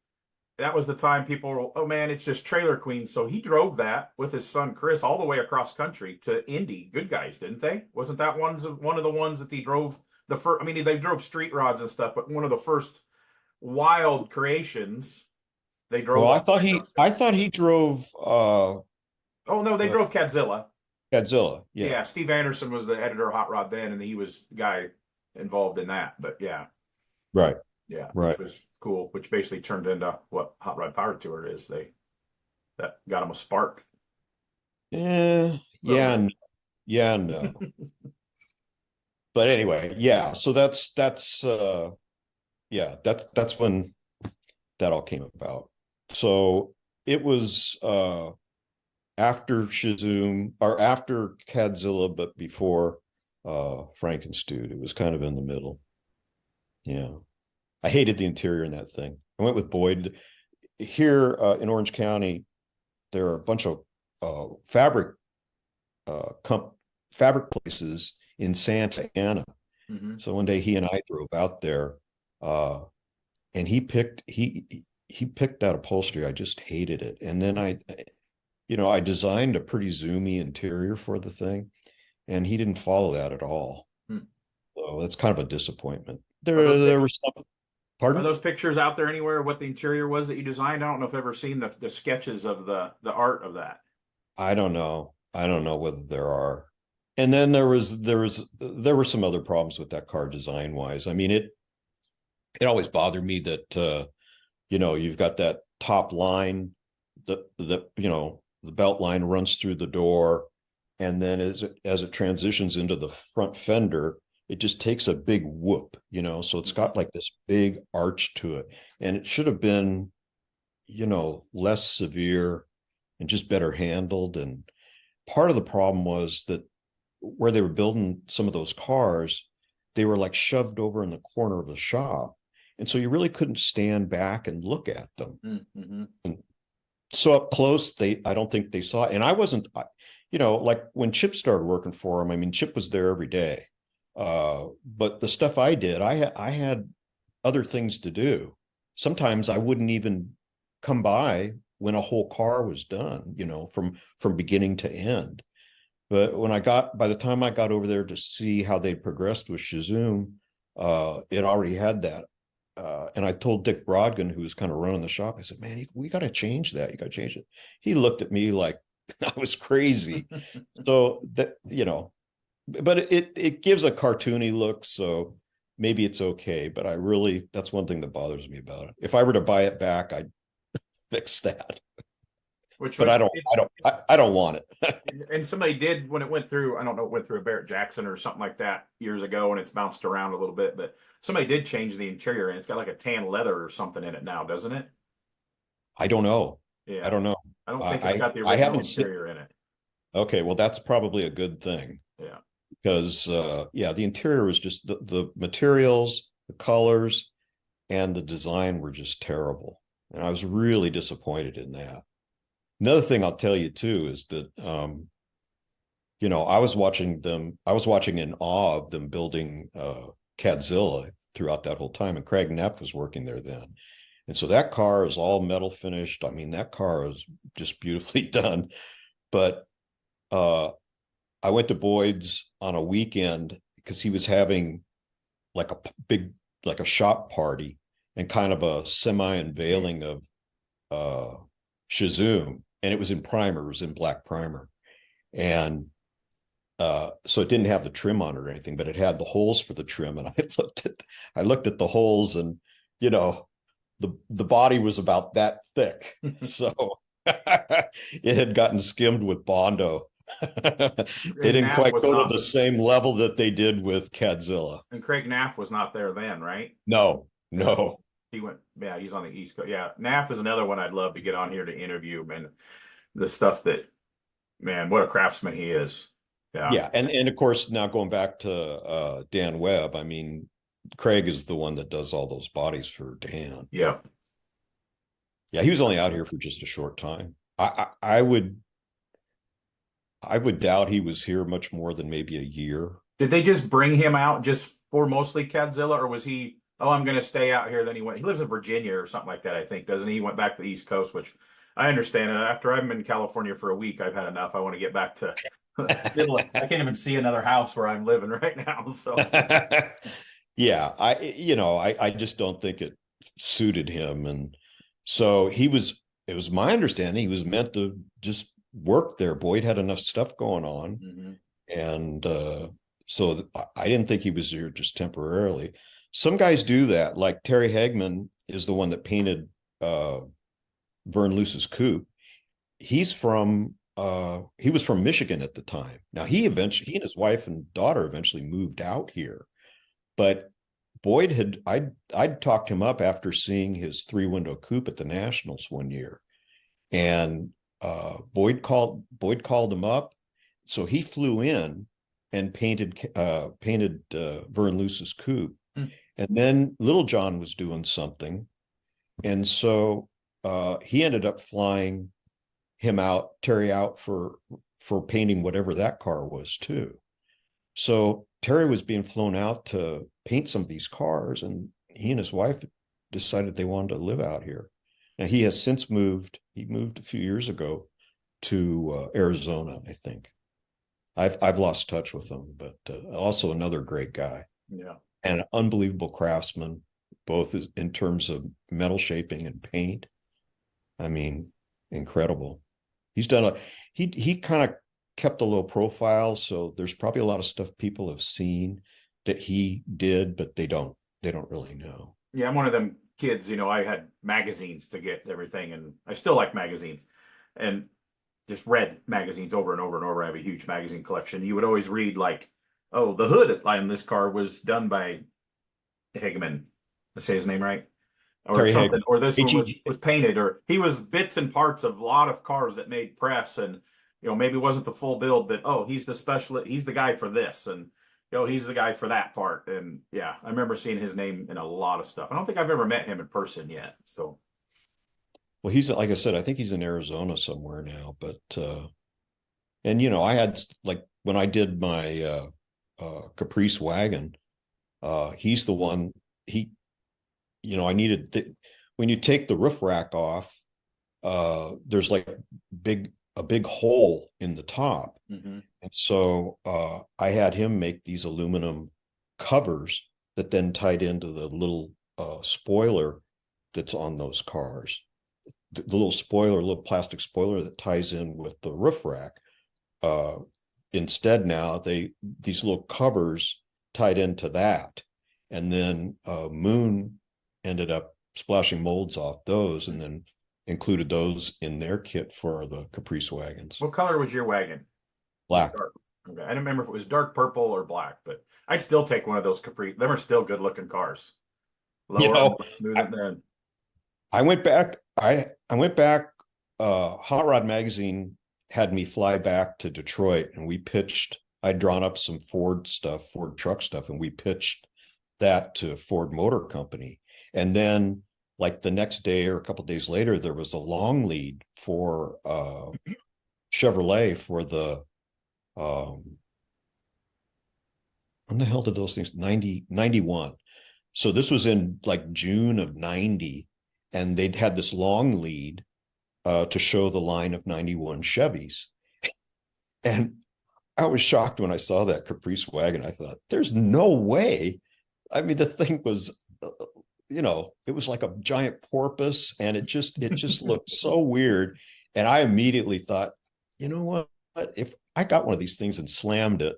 That was the time people were, oh man, it's just Trailer Queen. So he drove that with his son Chris all the way across country to Indy. Good guys, didn't they? Wasn't that one of the ones that he drove the first? I mean, they drove street rods and stuff, but one of the first wild creations they drove Well, all the way across I country. thought he drove Oh no, they uh drove Cadzilla. Godzilla. Yeah, Yeah. Steve Anderson was the editor of Hot Rod then, and he was the guy involved in that. But yeah, Right. yeah, which Right. was cool. Which basically turned into what Hot Rod Power Tour is. That got him a spark. Yeah. A little Yeah. bit. Yeah. No. But anyway, yeah. So that's yeah, that's when that all came about. So it was after Shazoom or after Cadzilla, but before Frankenstew. It was kind of in the middle. Yeah. I hated the interior in that thing. I went with Boyd. Here in Orange County, there are a bunch of fabric fabric places in Santa Ana. Mm-hmm. So one day he and I drove out there, uh, and he picked that upholstery. I just hated it. And then I designed a pretty zoomy interior for the thing, and he didn't follow that at all. Hmm. So that's kind of a disappointment. Are those There was some. are Pardon? those pictures out there anywhere? What the interior was that you designed? I don't know if I've ever seen the sketches of the art of that. I don't know. I don't know whether there are. And then there were some other problems with that car design wise. I mean, it always bothered me that you've got that top line, the belt line runs through the door, and then as it transitions into the front fender, it just takes a big whoop, so it's got like this big arch to it, and it should have been, less severe and just better handled. And part of the problem was that where they were building some of those cars, they were like shoved over in the corner of the shop, and so you really couldn't stand back and look at them. Mm-hmm. And so up close, I don't think they saw it. And I wasn't, like when Chip started working for him. I mean, Chip was there every day, but the stuff I did, I had other things to do. Sometimes I wouldn't even come by when a whole car was done, from beginning to end. But by the time I got over there to see how they progressed with Shazoom, it already had that. And I told Dick Brodgan, who was kind of running the shop, I said, man, we got to change that. You got to change it. He looked at me like I was crazy. So that, but it gives a cartoony look. So maybe it's okay. But that's one thing that bothers me about it. If I were to buy it back, I'd fix that. Which But I don't want it. and somebody did when it went through. I don't know, it went through a Barrett Jackson or something like that years ago, and it's bounced around a little bit. But somebody did change the interior, and it's got like a tan leather or something in it now, doesn't it? I don't know. Yeah, I don't know. I don't think it's got the I original haven't seen. interior in it. Okay, well, that's probably a good thing. Yeah, because the interior was just the materials, the colors, and the design were just terrible, and I was really disappointed in that. Another thing I'll tell you too is that I was watching in awe of them building Cadzilla throughout that whole time, and Craig Neff was working there then. And so that car is all metal finished. I mean, that car is just beautifully done. But I went to Boyd's on a weekend because he was having like a shop party and kind of a semi unveiling of Shazoom, and it was in primer, it was in black primer, and so it didn't have the trim on it or anything, but it had the holes for the trim. And I looked at the holes, and the body was about that thick, so it had gotten skimmed with Bondo. They didn't quite go to the same level that they did with Cadzilla. And Craig Naff was not there then, right? No. He went, yeah, he's on the East Coast. Yeah, Naff is another one I'd love to get on here to interview, man. The stuff that, man, what a craftsman he is. Yeah, and of course, now going back to Dan Webb, I mean, Craig is the one that does all those bodies for Dan. Yeah. Yeah, he was only out here for just a short time. I would doubt he was here much more than maybe a year. Did they just bring him out just for mostly Cadzilla, or was he, oh, I'm going to stay out here? Then he lives in Virginia or something like that, I think, doesn't he? He went back to the East Coast, which I understand. After I've been in California for a week, I've had enough. I want to get back to I can't even see another house where I'm living right now. So yeah, I just don't think it suited him. And so it was my understanding he was meant to just work there. Boyd had enough stuff going on. Mm-hmm. And so I didn't think he was here just temporarily. Some guys do that. Like Terry Hagman is the one that painted Vern Luce's coupe. He was from Michigan at the time. Now he and his wife and daughter eventually moved out here, but Boyd I'd talked him up after seeing his 3-window coupe at the Nationals one year, and Boyd called him up, so he flew in and painted Vern Luce's coupe, and then Little John was doing something, and so he ended up flying Terry out for painting whatever that car was too. So Terry was being flown out to paint some of these cars, and he and his wife decided they wanted to live out here. Now he has since moved. He moved a few years ago to Arizona, I think. I've lost touch with him, but also another great guy. Yeah, and an unbelievable craftsman, both in terms of metal shaping and paint. I mean, incredible. He's done he kind of kept a low profile, so there's probably a lot of stuff people have seen that he did, but they don't really know. Yeah, I'm one of them kids, I had magazines to get everything, and I still like magazines, and just read magazines over and over and over. I have a huge magazine collection. You would always read like, oh, the hood on this car was done by Hagman. Let's say his name right. Or Terry something, Hagman. Or this one was painted, or he was bits and parts of a lot of cars that made press, and maybe it wasn't the full build, but he's the specialist, he's the guy for this, and he's the guy for that part. And yeah, I remember seeing his name in a lot of stuff. I don't think I've ever met him in person yet. So well, he's, like I said, I think he's in Arizona somewhere now, but and I had, like, when I did my Caprice wagon, he's the one. I needed when you take the roof rack off, there's like a big hole in the top. Mm-hmm. And so I had him make these aluminum covers that then tied into the little spoiler that's on those cars. The little plastic spoiler that ties in with the roof rack. Instead, now these little covers tied into that, and then Moon ended up splashing molds off those, and then included those in their kit for the Caprice wagons. What color was your wagon? Black. Okay, I don't remember if it was dark purple or black, but I'd still take one of those Caprice. Them are still good looking cars. Lower, smooth. I went back. Hot Rod Magazine had me fly back to Detroit, and we pitched. I'd drawn up some Ford truck stuff, and we pitched that to Ford Motor Company. And then like the next day or a couple of days later, there was a long lead for Chevrolet for the when the hell did those things 91. So this was in like June of 90, and they'd had this long lead to show the line of 91 Chevys. And I was shocked when I saw that Caprice wagon. I thought, there's no way. I mean, the thing was, it was like a giant porpoise, and it just looked so weird. And I immediately thought, you know what? If I got one of these things and slammed it,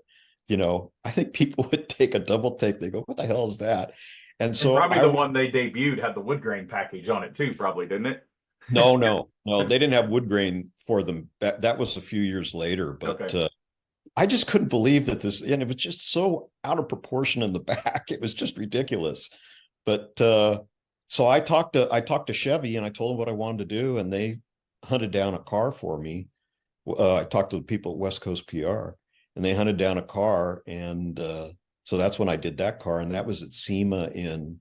I think people would take a double take. They go, what the hell is that? And so probably the one they debuted had the wood grain package on it too, probably, didn't it? No, they didn't have wood grain for them. That was a few years later, but okay. I just couldn't believe that and it was just so out of proportion in the back. It was just ridiculous. But so I talked to Chevy, and I told them what I wanted to do, and they hunted down a car for me. I talked to the people at West Coast PR, and they hunted down a car, and so that's when I did that car, and that was at SEMA in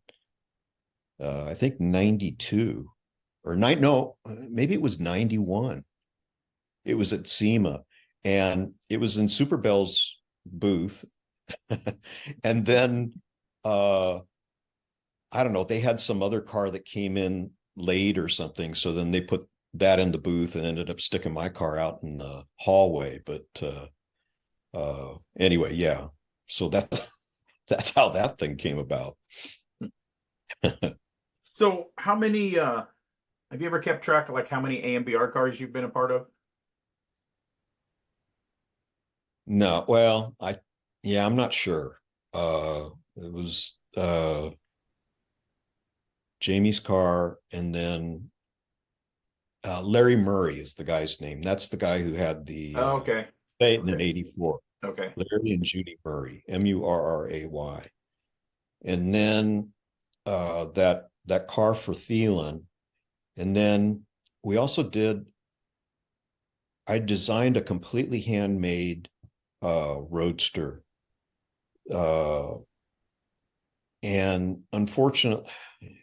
I think 92 or maybe it was 91. It was at SEMA, and it was in Super Bell's booth. And then I don't know, they had some other car that came in late or something, so then they put that in the booth and ended up sticking my car out in the hallway. But anyway, yeah, so that's how that thing came about. So how many have you ever kept track of like how many AMBR cars you've been a part of? No, well, I'm not sure. It was Jamie's car, and then Larry Murray is the guy's name. That's the guy who had the okay. Phaeton in 84. Okay. Larry and Judy Murray, Murray. And then that car for Thielen. And then we also I designed a completely handmade roadster. And unfortunately,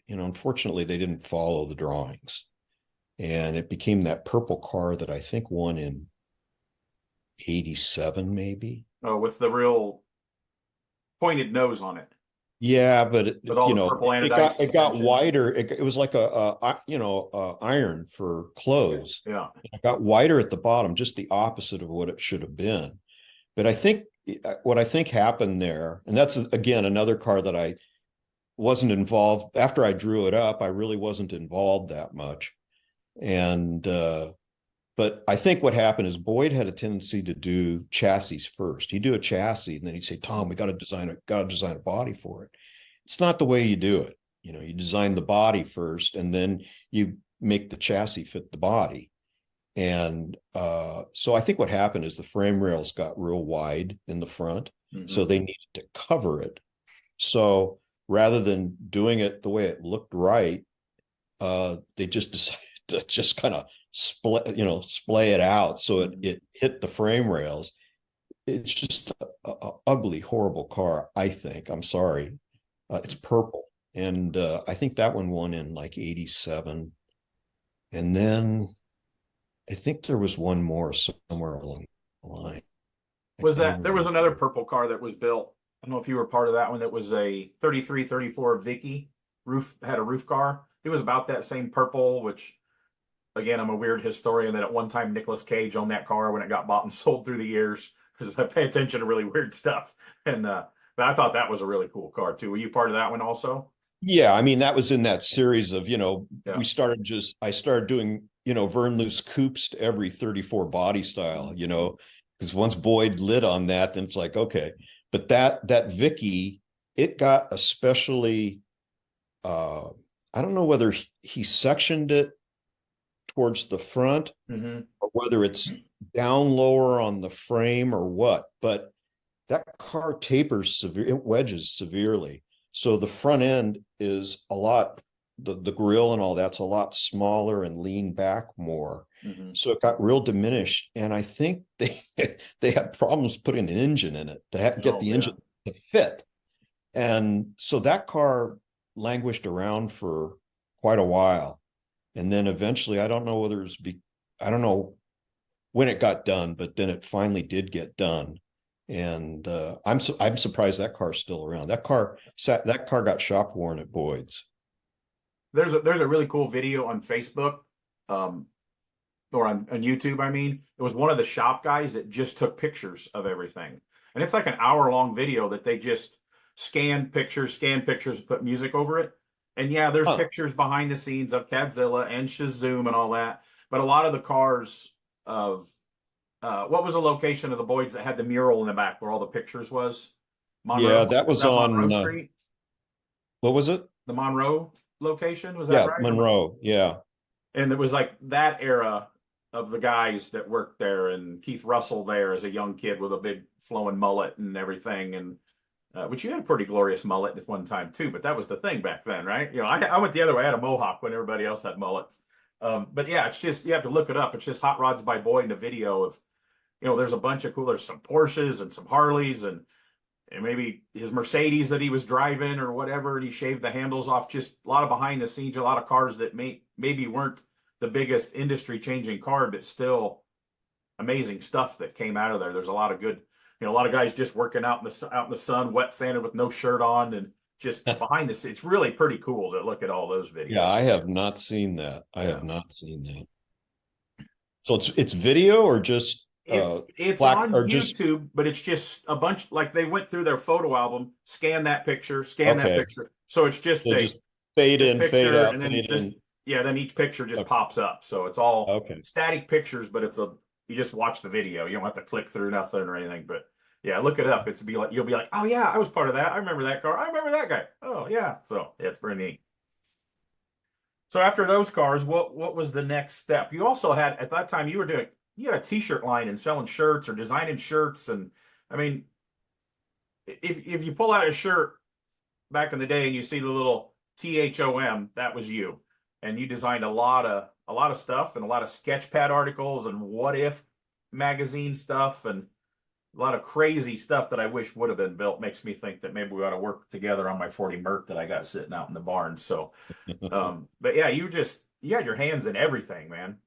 they didn't follow the drawings. And it became that purple car that I think won in 87, maybe. Oh, with the real pointed nose on it. Yeah, but it got suspension. wider. It was like a iron for clothes. Yeah. It got wider at the bottom, just the opposite of what it should have been. But what I think happened there, and that's again another car that I wasn't involved. After I drew it up, I really wasn't involved that much. And but I think what happened is Boyd had a tendency to do chassis first. He'd do a chassis, and then he'd say, "Tom, we got to design a body for it." It's not the way you do it. You design the body first, and then you make the chassis fit the body. And so I think what happened is the frame rails got real wide in the front, so they needed to cover it. So rather than doing it the way it looked right, they just decided to just kind of splay it out so it hit the frame rails. It's just a ugly, horrible car, I think. I'm sorry. It's purple. And I think that one won in like 87. And then I think there was one more somewhere along the line. There was another purple car that was built. I don't know if you were part of that one. That was a 33, 34 Vicky had a roof car. It was about that same purple, which again, I'm a weird historian that at one time Nicolas Cage owned that car when it got bought and sold through the years, because I pay attention to really weird stuff. And but I thought that was a really cool car too. Were you part of that one also? Yeah, I mean, that was in that series of, I started doing, Vern Loose coupes to every 34 body style, because once Boyd lit on that, then it's like, okay. But that Vicky, it got especially, I don't know whether he sectioned it towards the front or whether it's down lower on the frame or what, but that car tapers it wedges severely. So the front end is a lot, the grill and all that's a lot smaller and lean back more. So it got real diminished. And I think they had problems putting an engine in it to get the engine to fit. And so that car languished around for quite a while. And then eventually, I don't know whether I don't know when it got done, but then it finally did get done. And I'm surprised that car's still around. That car got shop worn at Boyd's. There's a really cool video on Facebook, or on YouTube. I mean, it was one of the shop guys that just took pictures of everything, and it's like an hour-long video that they just scan pictures, put music over it. And yeah, there's pictures behind the scenes of Cadzilla and Shazoom and all that. But a lot of the cars of what was the location of the Boyds that had the mural in the back where all the pictures was? Monroe? Yeah, that was on Monroe Street. What was it? The Monroe location, was that right? Monroe. Yeah. And it was like that era of the guys that worked there, and Keith Russell there as a young kid with a big flowing mullet and everything, and which you had a pretty glorious mullet at one time too, but that was the thing back then, right? You know, I went the other way. I had a mohawk when everybody else had mullets. But yeah, it's just, you have to look it up. It's just Hot Rods by Boyd in a video of, you know, there's a bunch of cool, there's some Porsches and some Harleys and maybe his Mercedes that he was driving or whatever, and he shaved the handles off. Just a lot of behind the scenes, a lot of cars that maybe weren't the biggest industry changing car, but still amazing stuff that came out of there. There's a lot of good, you know, a lot of guys just working out in the sun, wet sanded with no shirt on, and just behind the scenes. It's really pretty cool to look at all those videos. Yeah, I have not seen that. I have not seen that. So it's video or just it's on YouTube, but it's just a bunch, like they went through their photo album, scan that picture, that picture. So it's just just fade in, fade out, and then fade in. Yeah, then each picture just pops up. So it's all static pictures, but you just watch the video. You don't have to click through nothing or anything. But yeah, look it up. You'll be like, oh yeah, I was part of that. I remember that car. I remember that guy. Oh yeah. So yeah, it's pretty neat. So after those cars, what was the next step? You also had, at that time, you had a t-shirt line and selling shirts or designing shirts. And I mean, if you pull out a shirt back in the day and you see the little THOM, that was you. And you designed a lot of stuff and a lot of Sketchpad articles and What If magazine stuff and a lot of crazy stuff that I wish would have been built. Makes me think that maybe we ought to work together on my 40 Merc that I got sitting out in the barn. So, but yeah, you had your hands in everything, man.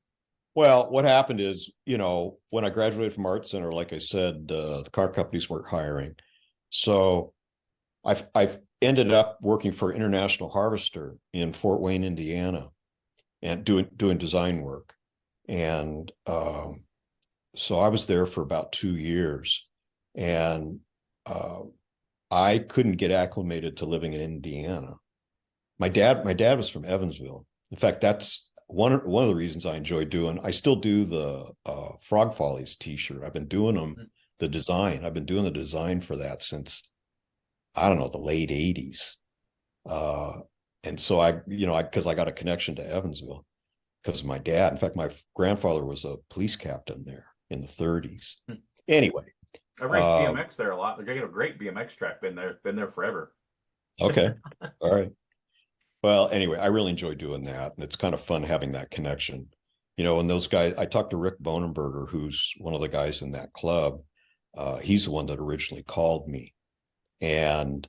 Well, what happened is, you know, when I graduated from Art Center, like I said, the car companies weren't hiring. So I've ended up working for International Harvester in Fort Wayne, Indiana, and doing design work. And so I was there for about 2 years, and I couldn't get acclimated to living in Indiana. My dad was from Evansville. In fact, that's one of the reasons I enjoy doing. I still do the Frog Follies T-shirt. I've been doing them, the design. I've been doing the design for that since, I don't know, the late 80s. And so because I got a connection to Evansville because of my dad. In fact, my grandfather was a police captain there in the 30s. Anyway. I raced BMX there a lot. They're getting a great BMX track, been there forever. Okay. All right. Well, anyway, I really enjoy doing that. And it's kind of fun having that connection. You know, and those guys, I talked to Rick Bonenberger, who's one of the guys in that club. He's the one that originally called me and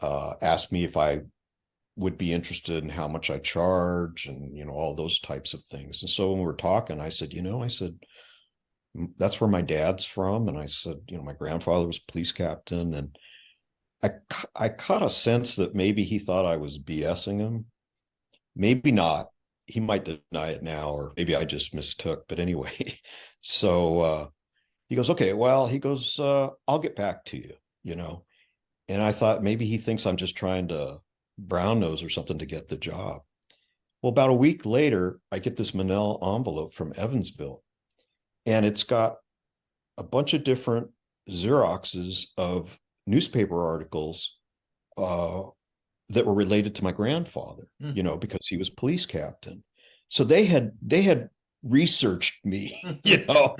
asked me if I would be interested in how much I charge and, you know, all those types of things. And so when we were talking, I said, that's where my dad's from. And I said, you know, my grandfather was a police captain. And I caught a sense that maybe he thought I was BSing him. Maybe not. He might deny it now, or maybe I just mistook. But anyway, so he goes, okay, well, he goes, I'll get back to you, you know. And I thought maybe he thinks I'm just trying to brown nose or something to get the job. Well, about a week later, I get this Manila envelope from Evansville, and it's got a bunch of different Xeroxes of newspaper articles that were related to my grandfather, you know, because he was police captain. So they had researched me, you know,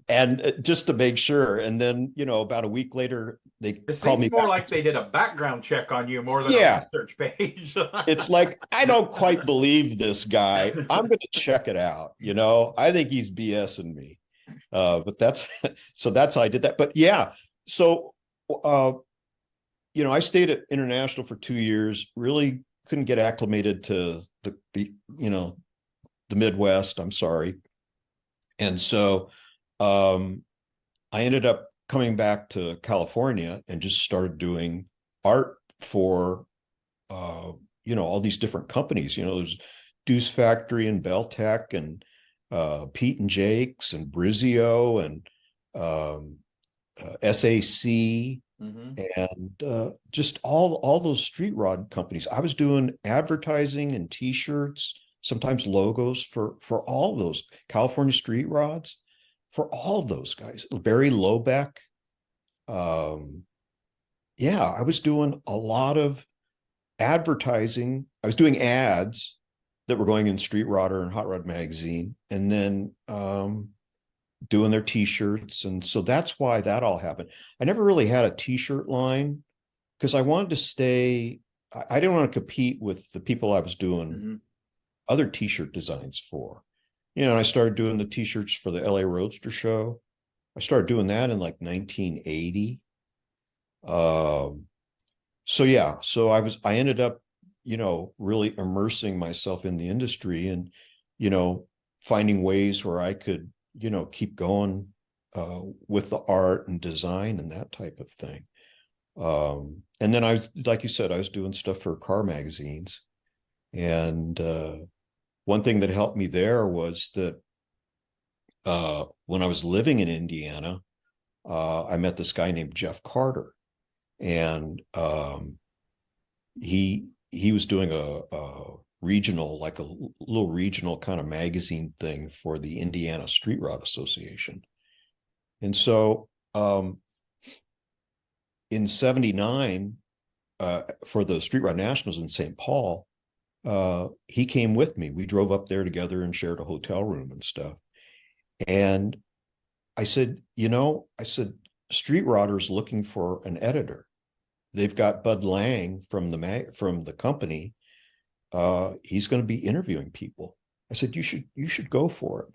and just to make sure. And then, you know, about a week later, they called me more like they did a background check on you more than a research page. It's like, I don't quite believe this guy. I'm going to check it out. You know, I think he's BSing me. But that's how I did that. But yeah. So, you know, I stayed at International for 2 years, really couldn't get acclimated to the the Midwest. I'm sorry. And so I ended up coming back to California and just started doing art for all these different companies. There's Deuce Factory and Beltec and Pete and Jake's and Brizio and SAC and just all those street rod companies. I was doing advertising and T-shirts, sometimes logos for all those California street rods, for all those guys. Barry Lobeck. I was doing a lot of advertising. I was doing ads that were going in Street Rodder and Hot Rod Magazine, and then doing their T-shirts. And so that's why that all happened. I never really had a T-shirt line because I wanted to stay. I didn't want to compete with the people I was doing other T-shirt designs for. And I started doing the T-shirts for the LA Roadster show. I started doing that in like 1980. So I ended up, really immersing myself in the industry and, finding ways where I could, keep going with the art and design and that type of thing. And then I was, like you said, I was doing stuff for car magazines. And one thing that helped me there was that when I was living in Indiana, I met this guy named Jeff Carter. And he was doing a regional, like a little regional kind of magazine thing for the Indiana Street Rod Association. And so in 79, for the Street Rod Nationals in St. Paul, he came with me. We drove up there together and shared a hotel room and stuff. And I said, Street Rodder's looking for an editor. They've got Bud Lang from the company. He's going to be interviewing people. I said, you should go for it.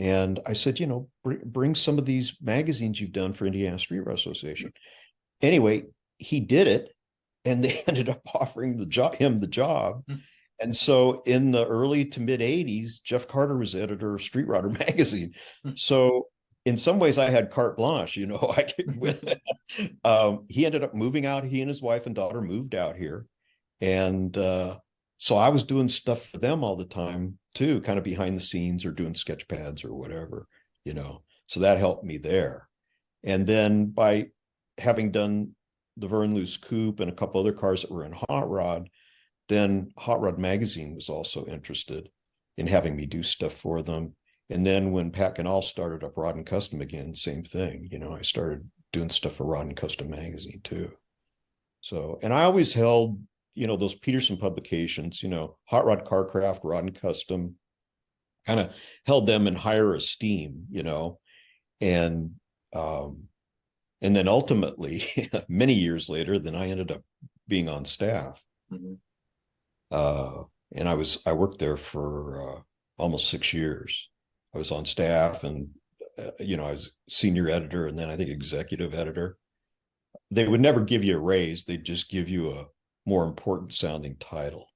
And I said, bring some of these magazines you've done for Indiana Street Rod Association. Anyway, he did it, and they ended up offering him the job. And so in the early to mid 80s, Jeff Carter was editor of Street Rodder magazine. So in some ways I had carte blanche, I could with it. He ended up moving out. He and his wife and daughter moved out here. And so I was doing stuff for them all the time too, kind of behind the scenes or doing sketch pads or whatever, so that helped me there. And then by having done the Vern Loose Coupe and a couple other cars that were in Hot Rod, then Hot Rod Magazine was also interested in having me do stuff for them. And then when Pat Canal started up Rod and Custom again, same thing. I started doing stuff for Rod and Custom Magazine too. So, and I always held, those Peterson publications, Hot Rod Carcraft, Rod and Custom, kind of held them in higher esteem, and then ultimately, many years later, then I ended up being on staff. And I worked there for almost 6 years. I was on staff, and I was senior editor, and then I think executive editor. They would never give you a raise; they'd just give you a more important sounding title.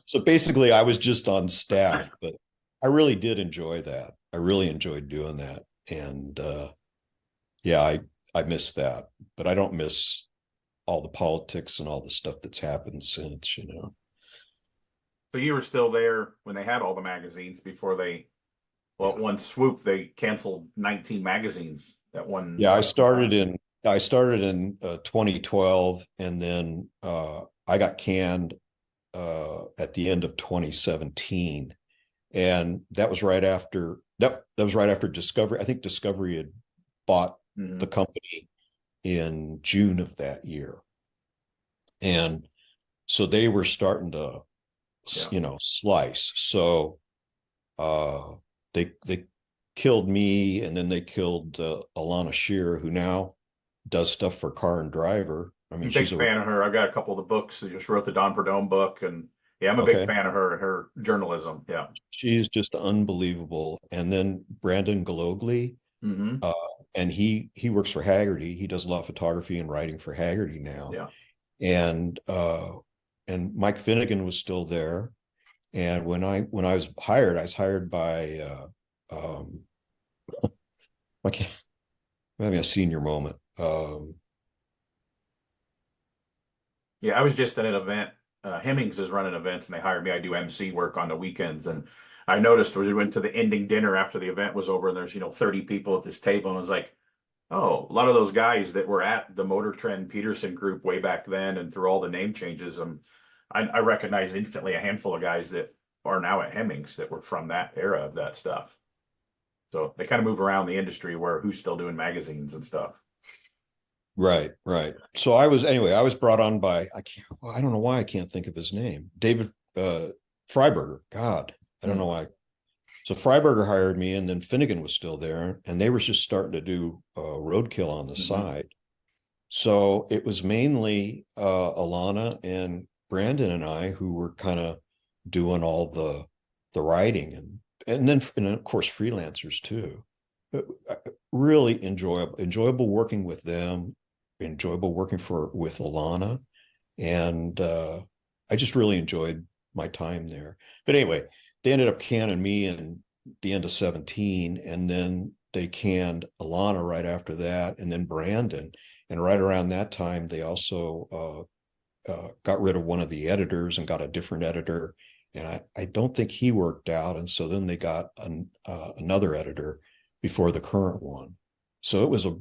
So basically, I was just on staff, but I really did enjoy that. I really enjoyed doing that, and I miss that, but I don't miss all the politics and all the stuff that's happened since. So you were still there when they had all the magazines before at one swoop, they canceled 19 magazines at one. Yeah, I started in 2012, and then I got canned at the end of 2017, and that was right after Discovery. I think Discovery had bought the company in June of that year, and so they were starting to slice. So they killed me, and then they killed Alana Shear, who now does stuff for Car and Driver. I mean, she's a fan of her. I got a couple of the books. She just wrote the Don Perdome book, and I'm a big fan of her journalism. Yeah, she's just unbelievable. And then Brandon Galogli, and he works for Haggerty. He does a lot of photography and writing for Haggerty now. Yeah, and and Mike Finnegan was still there. And when I was hired by I can't, I'm having a senior moment. Yeah, I was just at an event. Hemmings is running events, and they hired me. I do MC work on the weekends, and I noticed when we went to the ending dinner after the event was over, and there's 30 people at this table, and I was like, oh, a lot of those guys that were at the Motor Trend Peterson group way back then, and through all the name changes, I recognize instantly a handful of guys that are now at Hemmings that were from that era of that stuff. So they kind of move around the industry where who's still doing magazines and stuff. Right, right. So I was brought on by I don't know why I can't think of his name. David Freiberger. God, I don't know why. So Freiberger hired me, and then Finnegan was still there, and they were just starting to do roadkill on the side. So it was mainly Alana and Brandon and I who were kind of doing all the writing, and of course freelancers too. Really enjoyable working with them, enjoyable working with Alana, and I just really enjoyed my time there. But anyway, they ended up canning me in the end of 17, and then they canned Alana right after that, and then Brandon. And right around that time, they also got rid of one of the editors and got a different editor. And I don't think he worked out. And so then they got another editor before the current one. So it was a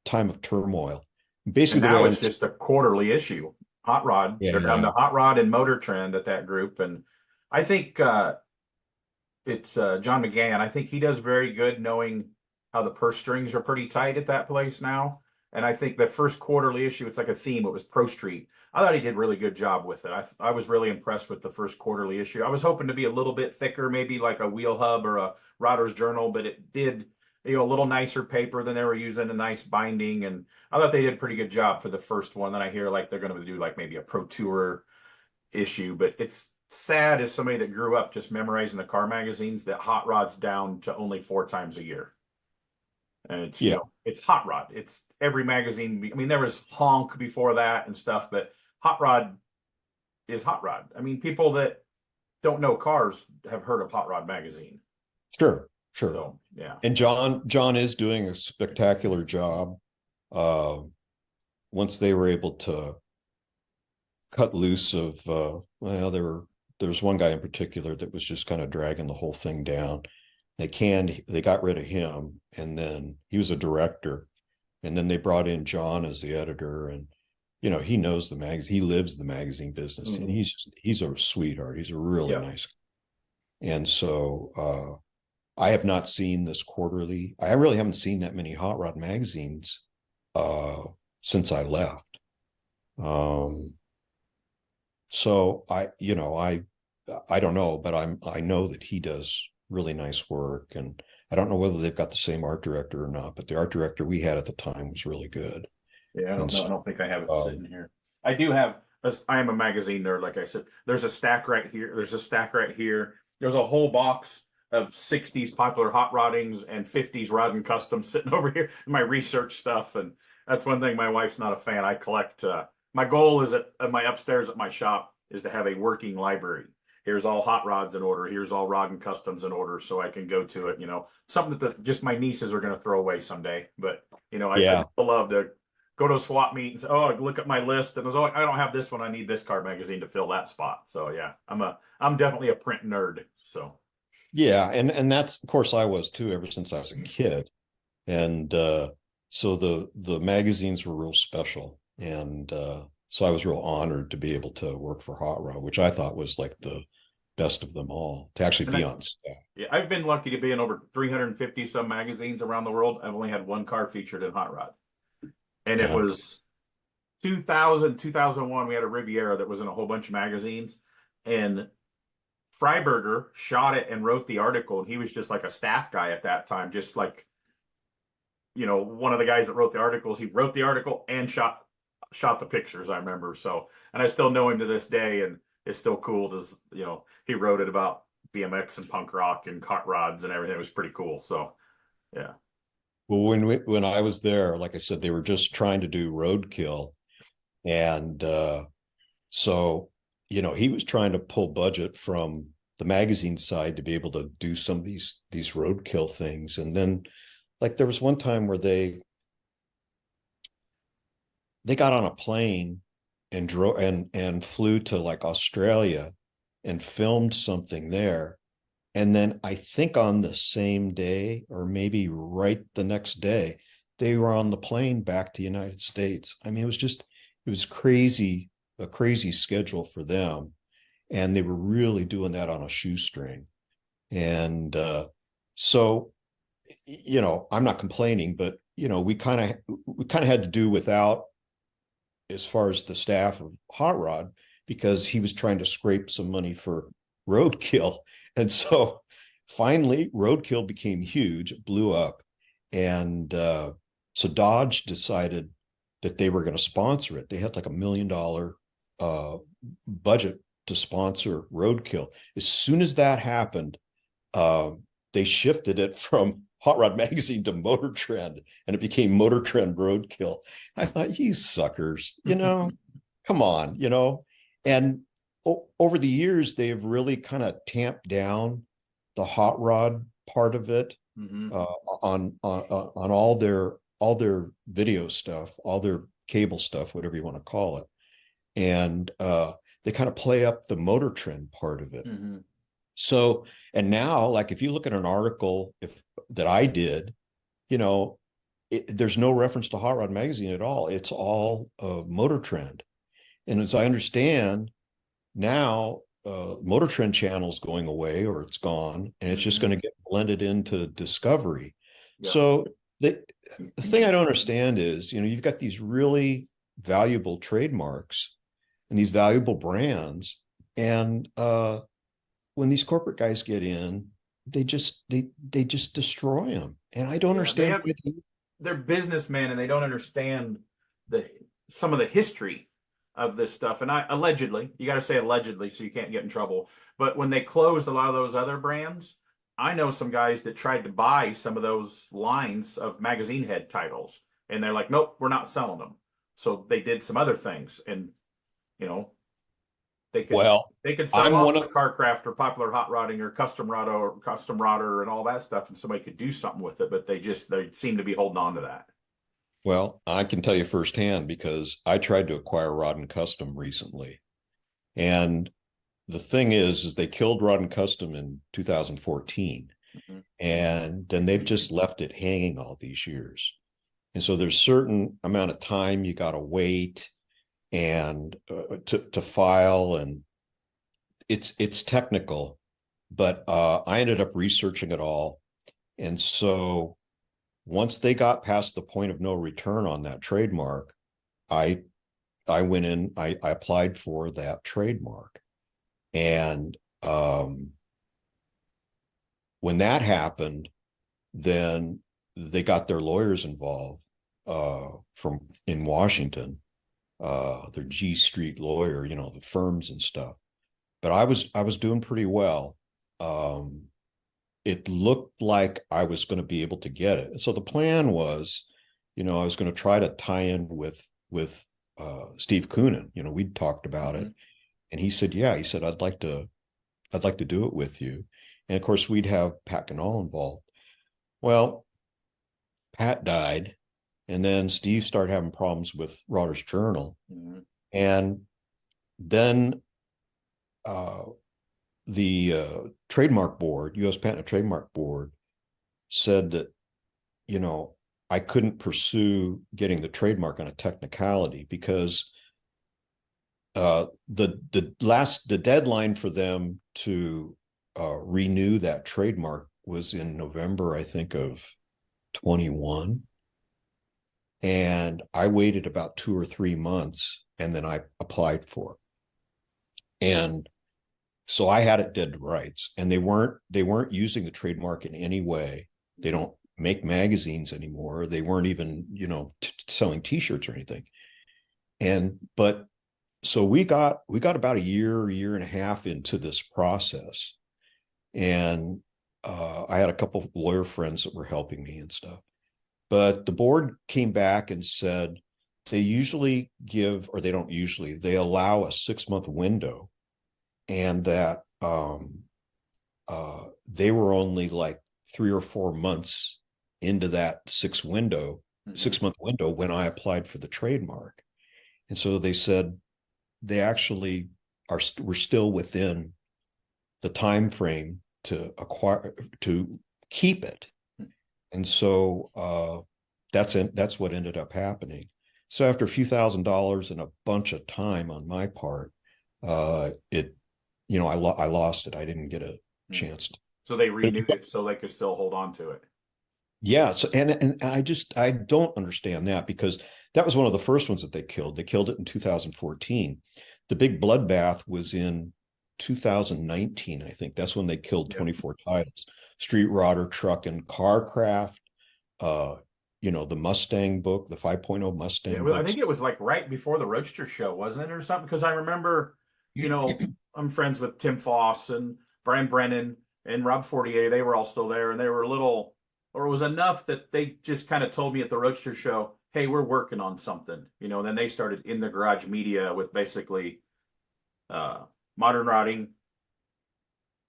time of turmoil. Basically, and now it's just a quarterly issue. Hot Rod, yeah, they're down to Hot Rod and Motor Trend at that group. And I think it's John McGann. I think he does very good knowing how the purse strings are pretty tight at that place now. And I think that first quarterly issue, it's like a theme. It was Pro Street. I thought he did a really good job with it. I was really impressed with the first quarterly issue. I was hoping to be a little bit thicker, maybe like a Wheel Hub or a Rodder's Journal, but it did, a little nicer paper than they were using, a nice binding. And I thought they did a pretty good job for the first one. Then I hear like they're going to do like maybe a Pro Tour issue, but it's sad as somebody that grew up just memorizing the car magazines that Hot Rod's down to only 4 times a year. And it's, it's Hot Rod. It's every magazine. I mean, there was Honk before that and stuff, but Hot Rod is Hot Rod. I mean, people that don't know cars have heard of Hot Rod magazine. Sure. So, yeah. And John is doing a spectacular job. Once they were able to cut loose of, there's one guy in particular that was just kind of dragging the whole thing down. They got rid of him, and then he was a director, and then they brought in John as the editor, and he knows the magazine, he lives the magazine business, and he's a sweetheart. He's a really nice guy. And so I have not seen this quarterly. I really haven't seen that many Hot Rod magazines since I left. So I don't know, but I know that he does really nice work, and I don't know whether they've got the same art director or not, but the art director we had at the time was really good. Yeah, I don't know. I don't think I have it sitting here. I do have. I am a magazine nerd, like I said. There's a stack right here. There's a stack right here. There's a whole box of 60s popular hot roddings and 50s rod and customs sitting over here in my research stuff. And that's one thing my wife's not a fan. I collect. My goal is at my upstairs at my shop is to have a working library. Here's all hot rods in order. Here's all rod and customs in order, so I can go to it. Something that just my nieces are going to throw away someday. But I love to go to a swap meet and say, "Oh, look at my list," and I don't have this one. I need this car magazine to fill that spot. So yeah, I'm definitely a print nerd. So yeah, and that's, of course, I was too ever since I was a kid, and so the magazines were real special, and so I was real honored to be able to work for Hot Rod, which I thought was like the best of them all, to actually be on staff. Yeah, I've been lucky to be in over 350 some magazines around the world. I've only had one car featured in Hot Rod. And it was 2000, 2001. We had a Riviera that was in a whole bunch of magazines. And Freiberger shot it and wrote the article. And he was just like a staff guy at that time. Just like, one of the guys that wrote the articles. He wrote the article and shot the pictures, I remember. So, and I still know him to this day. And it's still cool to, he wrote it about BMX and punk rock and hot rods and everything. It was pretty cool. So, yeah. Well, when I was there, like I said, they were just trying to do roadkill, and so he was trying to pull budget from the magazine side to be able to do some of these roadkill things. And then, like, there was one time where they got on a plane and drove and flew to like Australia and filmed something there. And then I think on the same day, or maybe right the next day, they were on the plane back to the United States. I mean, it was crazy, a crazy schedule for them. And they were really doing that on a shoestring. And so, I'm not complaining, but, we kind of had to do without, as far as the staff of Hot Rod, because he was trying to scrape some money for roadkill. And so finally, roadkill became huge, it blew up. And so Dodge decided that they were going to sponsor it. They had like $1 million budget to sponsor roadkill. As soon as that happened, they shifted it from Hot Rod Magazine to Motor Trend, and it became Motor Trend Roadkill. I thought, you suckers, come on, And over the years, they've really kind of tamped down the hot rod part of it, on all their video stuff, all their cable stuff, whatever you want to call it, and they kind of play up the Motor Trend part of it. So, and now, like, if you look at an article that I did, there's no reference to Hot Rod Magazine at all. It's all Motor Trend. And as I understand, now Motor Trend channel's going away, or it's gone, and it's just going to get blended into Discovery. Yeah. So the thing I don't understand is, you've got these really valuable trademarks and these valuable brands, and when these corporate guys get in, they just destroy them. And I don't understand. They're businessmen, and they don't understand some of the history of this stuff. And allegedly, you got to say allegedly so you can't get in trouble. But when they closed a lot of those other brands, I know some guys that tried to buy some of those lines of magazine head titles, and they're like, nope, we're not selling them. So they did some other things, and they could sell off the Carcraft or Popular Hot Rodding or Custom Rodder and all that stuff, and somebody could do something with it, but they seem to be holding on to that. Well, I can tell you firsthand, because I tried to acquire Rod and Custom recently. And the thing is they killed Rod and Custom in 2014. And then they've just left it hanging all these years. And so there's a certain amount of time you got to wait and to file, and it's technical, but I ended up researching it all. And so once they got past the point of no return on that trademark, I went in, I applied for that trademark. And when that happened, then they got their lawyers involved in Washington, their G Street lawyer, the firms and stuff. But I was doing pretty well. It looked like I was going to be able to get it. So the plan was, I was going to try to tie in with Steve Koonin. We'd talked about it, and he said, yeah, he said, I'd like to do it with you. And of course, we'd have Pat Ganall involved. Well, Pat died, and then Steve started having problems with Rodder's Journal. And then the trademark board, U.S. Patent and Trademark Board, said that, I couldn't pursue getting the trademark on a technicality, because the deadline for them to renew that trademark was in November, I think, of 21. And I waited about 2 or 3 months, and then I applied for it. And so I had it dead to rights, and they weren't using the trademark in any way. They don't make magazines anymore. They weren't even, selling T-shirts or anything. But so we got about a year and a half into this process, and I had a couple of lawyer friends that were helping me and stuff. But the board came back and said they usually give, or they don't usually, they allow a 6-month window and that they were only like 3 or 4 months into that 6 month window when I applied for the trademark. And so they said they actually were still within the time frame to keep it. And so that's what ended up happening. So after a few $1,000s and a bunch of time on my part, I lost it. I didn't get a chance to. So they renewed it so they could still hold on to it. Yeah. So and I don't understand that, because that was one of the first ones that they killed. They killed it in 2014. The big bloodbath was in 2019, I think. That's when they killed 24 titles: Street Rodder, Truck and Carcraft, the Mustang book, the 5.0 Mustang I books. think it was like right before the Roadster show, wasn't it, or something? Because I remember, I'm friends with Tim Foss and Brian Brennan and Rob Fortier. They were all still there, and they were or it was enough that they just kind of told me at the Roadster show, hey, we're working on something, and then they started In the Garage Media with basically modern routing,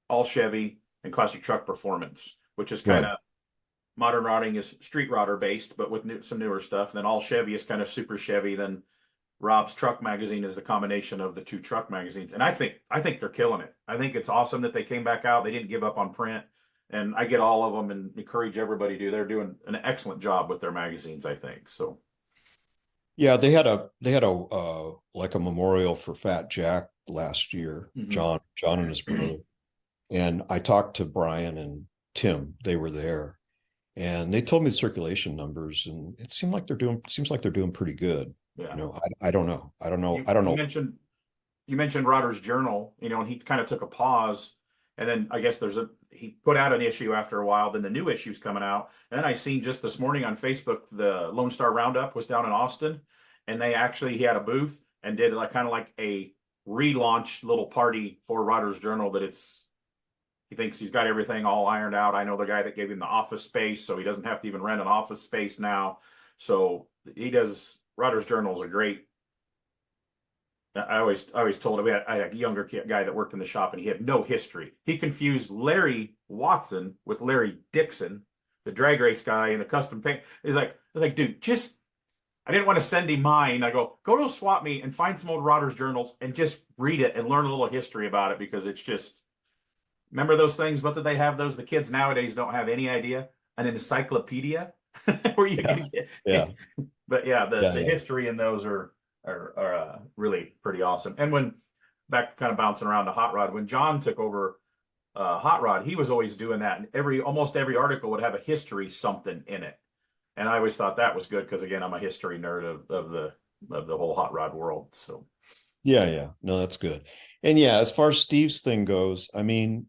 all Chevy, and classic truck performance, which is kind of modern routing is street rodder based, but with some newer stuff. And then all Chevy is kind of super Chevy. Then Rob's truck magazine is the combination of the two truck magazines. And I think they're killing it. I think it's awesome that they came back out. They didn't give up on print. And I get all of them and encourage everybody to. They're doing an excellent job with their magazines, I think. So yeah, they had a like a memorial for Fat Jack last year, John and his brother. And I talked to Brian and Tim. They were there. And they told me the circulation numbers, and it seems like they're doing pretty good. Yeah. I don't know. You mentioned Rodder's Journal, and he kind of took a pause, and then I guess he put out an issue after a while, then the new issue's coming out. And then I seen just this morning on Facebook, the Lone Star Roundup was down in Austin, and he had a booth and did kind of like a relaunch little party for Rodder's Journal he thinks he's got everything all ironed out. I know the guy that gave him the office space, so he doesn't have to even rent an office space now. So Rodder's Journal is a great. I always told him, I had a younger guy that worked in the shop, and he had no history. He confused Larry Watson with Larry Dixon, the drag race guy and the custom paint. He's like, dude, I didn't want to send him mine. I go to a swap meet and find some old Rodder's Journals and just read it and learn a little history about it, because it's just. Remember those things? What did they have those? The kids nowadays don't have any idea. An encyclopedia where you can get. Yeah. But the history in those are really pretty awesome. And when back kind of bouncing around to Hot Rod, when John took over Hot Rod, he was always doing that. And almost every article would have a history something in it. And I always thought that was good, because again, I'm a history nerd of the whole Hot Rod world. So yeah. No, that's good. And yeah, as far as Steve's thing goes, I mean,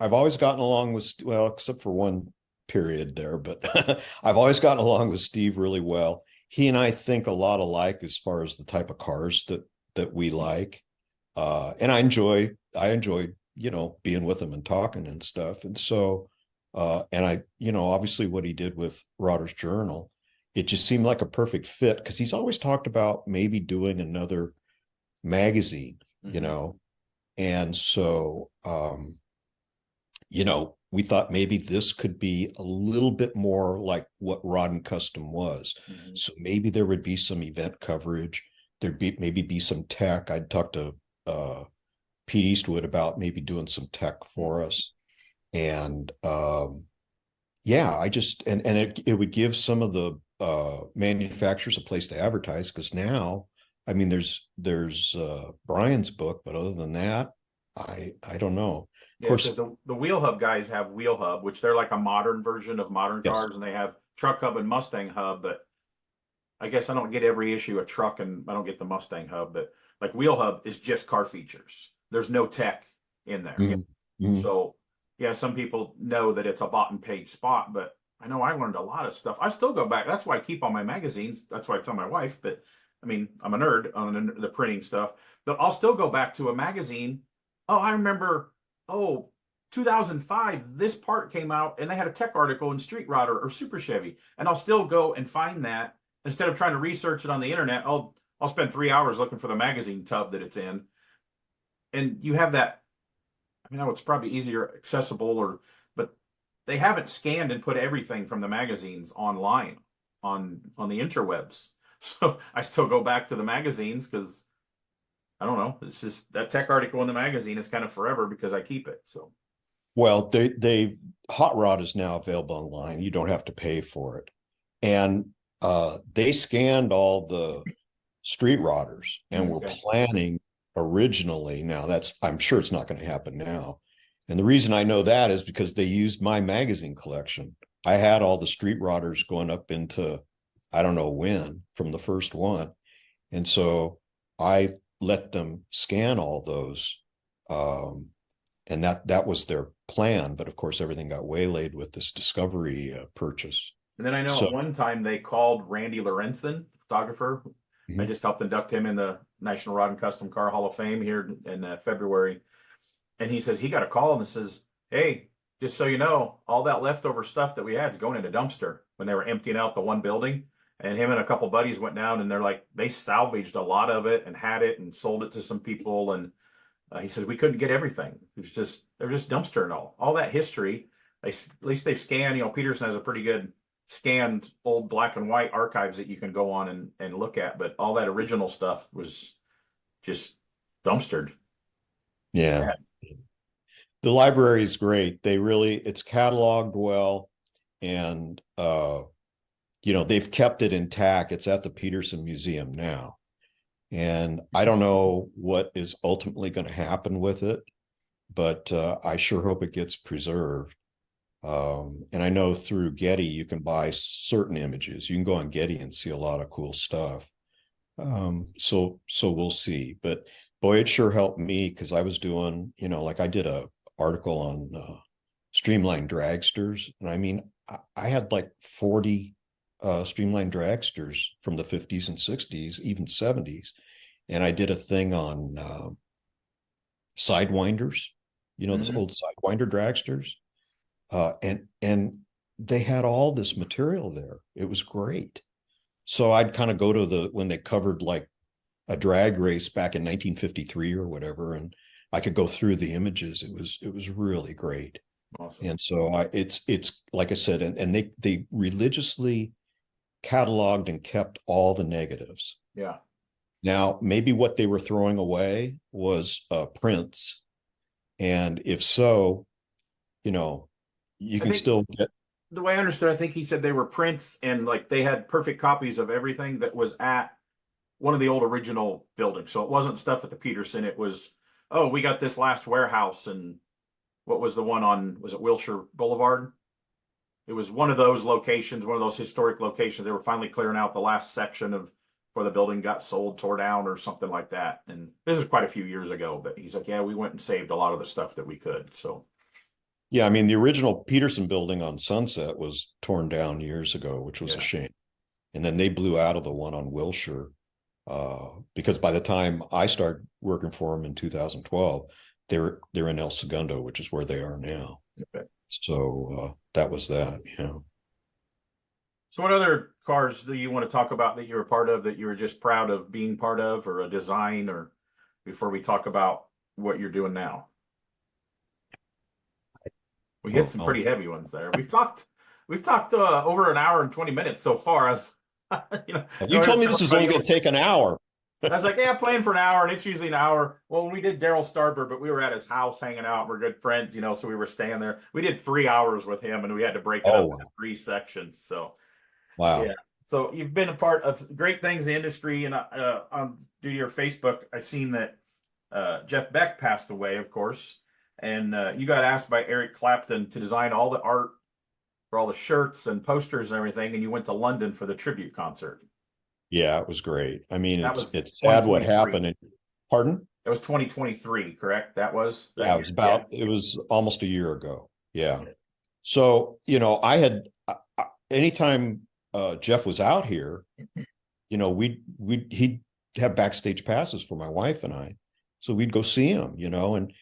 I've always gotten along with, except for one period there, but I've always gotten along with Steve really well. He and I think a lot alike as far as the type of cars that we like. And I enjoy, being with him and talking and stuff. And so, and I, obviously what he did with Rodder's Journal, it just seemed like a perfect fit, because he's always talked about maybe doing another magazine, and so, we thought maybe this could be a little bit more like what Rod and Custom was. So maybe there would be some event coverage. There'd be some tech. I'd talk to Pete Eastwood about maybe doing some tech for us. And it would give some of the manufacturers a place to advertise, because now, I mean, there's Brian's book, but other than that, I don't know. Of course, the Wheel Hub guys have Wheel Hub, which they're like a modern version of modern cars, and they have Truck Hub and Mustang Hub. But I guess I don't get every issue of Truck, and I don't get the Mustang Hub. But like Wheel Hub is just car features. There's no tech in there. So yeah, some people know that it's a bought and paid spot, but I know I learned a lot of stuff. I still go back. That's why I keep all my magazines. That's why I tell my wife. But I mean, I'm a nerd on the printing stuff. But I'll still go back to a magazine. Oh, I remember. 2005, this part came out and they had a tech article in Street Rodder or Super Chevy, and I'll still go and find that instead of trying to research it on the internet. I'll spend 3 hours looking for the magazine tub that it's in, and you have that I know it's probably easier accessible, but they haven't scanned and put everything from the magazines online on the interwebs. So I still go back to the magazines because I don't know. It's just that tech article in the magazine is kind of forever because I keep it. So Well, they Hot Rod is now available online. You don't have to pay for it. And they scanned all the street rodders and were okay. planning originally. Now I'm sure it's not going to happen now. And the reason I know that is because they used my magazine collection. I had all the street rodders going up into, I don't know when, from the first one. And so I let them scan all those. And that was their plan. But of course, everything got waylaid with this Discovery purchase. And then I know So at one time they called Randy Lorenzen, photographer. I mhm. just helped induct him in the National Rod and Custom Car Hall of Fame here in February. And he says he got a call and says, "Hey, just so you know, all that leftover stuff that we had is going in a dumpster," when they were emptying out the one building. And him and a couple buddies went down and they're like, they salvaged a lot of it and had it and sold it to some people. And he said we couldn't get everything. It was just they're just dumpstering all that history. At least they've scanned. You know, Peterson has a pretty good scanned old black and white archives that you can go on and look at. But all that original stuff was just dumpstered. Yeah. Sad. The library is great. It's cataloged well, and they've kept it intact. It's at the Peterson Museum now. And I don't know what is ultimately going to happen with it, but I sure hope it gets preserved. And I know through Getty, you can buy certain images. You can go on Getty and see a lot of cool stuff. So we'll see. But boy, it sure helped me because I was doing, like I did a article on streamlined dragsters. And I mean, I had like 40 streamlined dragsters from the 50s and 60s, even 70s. And I did a thing on sidewinders, those old sidewinder dragsters. And they had all this material there. It was great. So I'd kind of go to when they covered like a drag race back in 1953 or whatever, and I could go through the images. It was really great. Awesome. And so it's like I said, and they religiously cataloged and kept all the negatives. Yeah. Now, maybe what they were throwing away was prints. And if so, you can still get. The way I understood, I think he said they were prints and like they had perfect copies of everything that was at one of the old original buildings. So it wasn't stuff at the Peterson. It was, oh, we got this last warehouse. And what was the one was it Wilshire Boulevard? It was one of those locations, one of those historic locations. They were finally clearing out the last section of where the building got sold, tore down, or something like that. And this is quite a few years ago, but he's like, yeah, we went and saved a lot of the stuff that we could. So, yeah, I mean, the original Peterson building on Sunset was torn down years ago, which was a shame. And then they blew out of the one on Wilshire because by the time I started working for them in 2012, they're in El Segundo, which is where they are now. okay. So that was that, So what other cars do you want to talk about that you were part of that you were just proud of being part of, or a design, or before we talk about what you're doing now? We hit some pretty heavy ones there. We've talked over an hour and 20 minutes so far. You told me this was only going to take an hour. I was like, yeah, plan for an hour, and it's usually an hour. Well, we did Daryl Starber, but we were at his house hanging out. We're good friends, so we were staying there. We did 3 hours with him, and we had to break it up into 3 sections. So, wow. Yeah. So you've been a part of great things in the industry, and due to your Facebook, I've seen that Jeff Beck passed away, of course, and you got asked by Eric Clapton to design all the art for all the shirts and posters and everything, and you went to London for the tribute concert. Yeah, it was great. I mean, it's sad what 2023. happened. Pardon? It was 2023, correct? That was Yeah, it was almost a year ago. Yeah. So, I had anytime Jeff was out here, he'd have backstage passes for my wife and I. So we'd go see him, and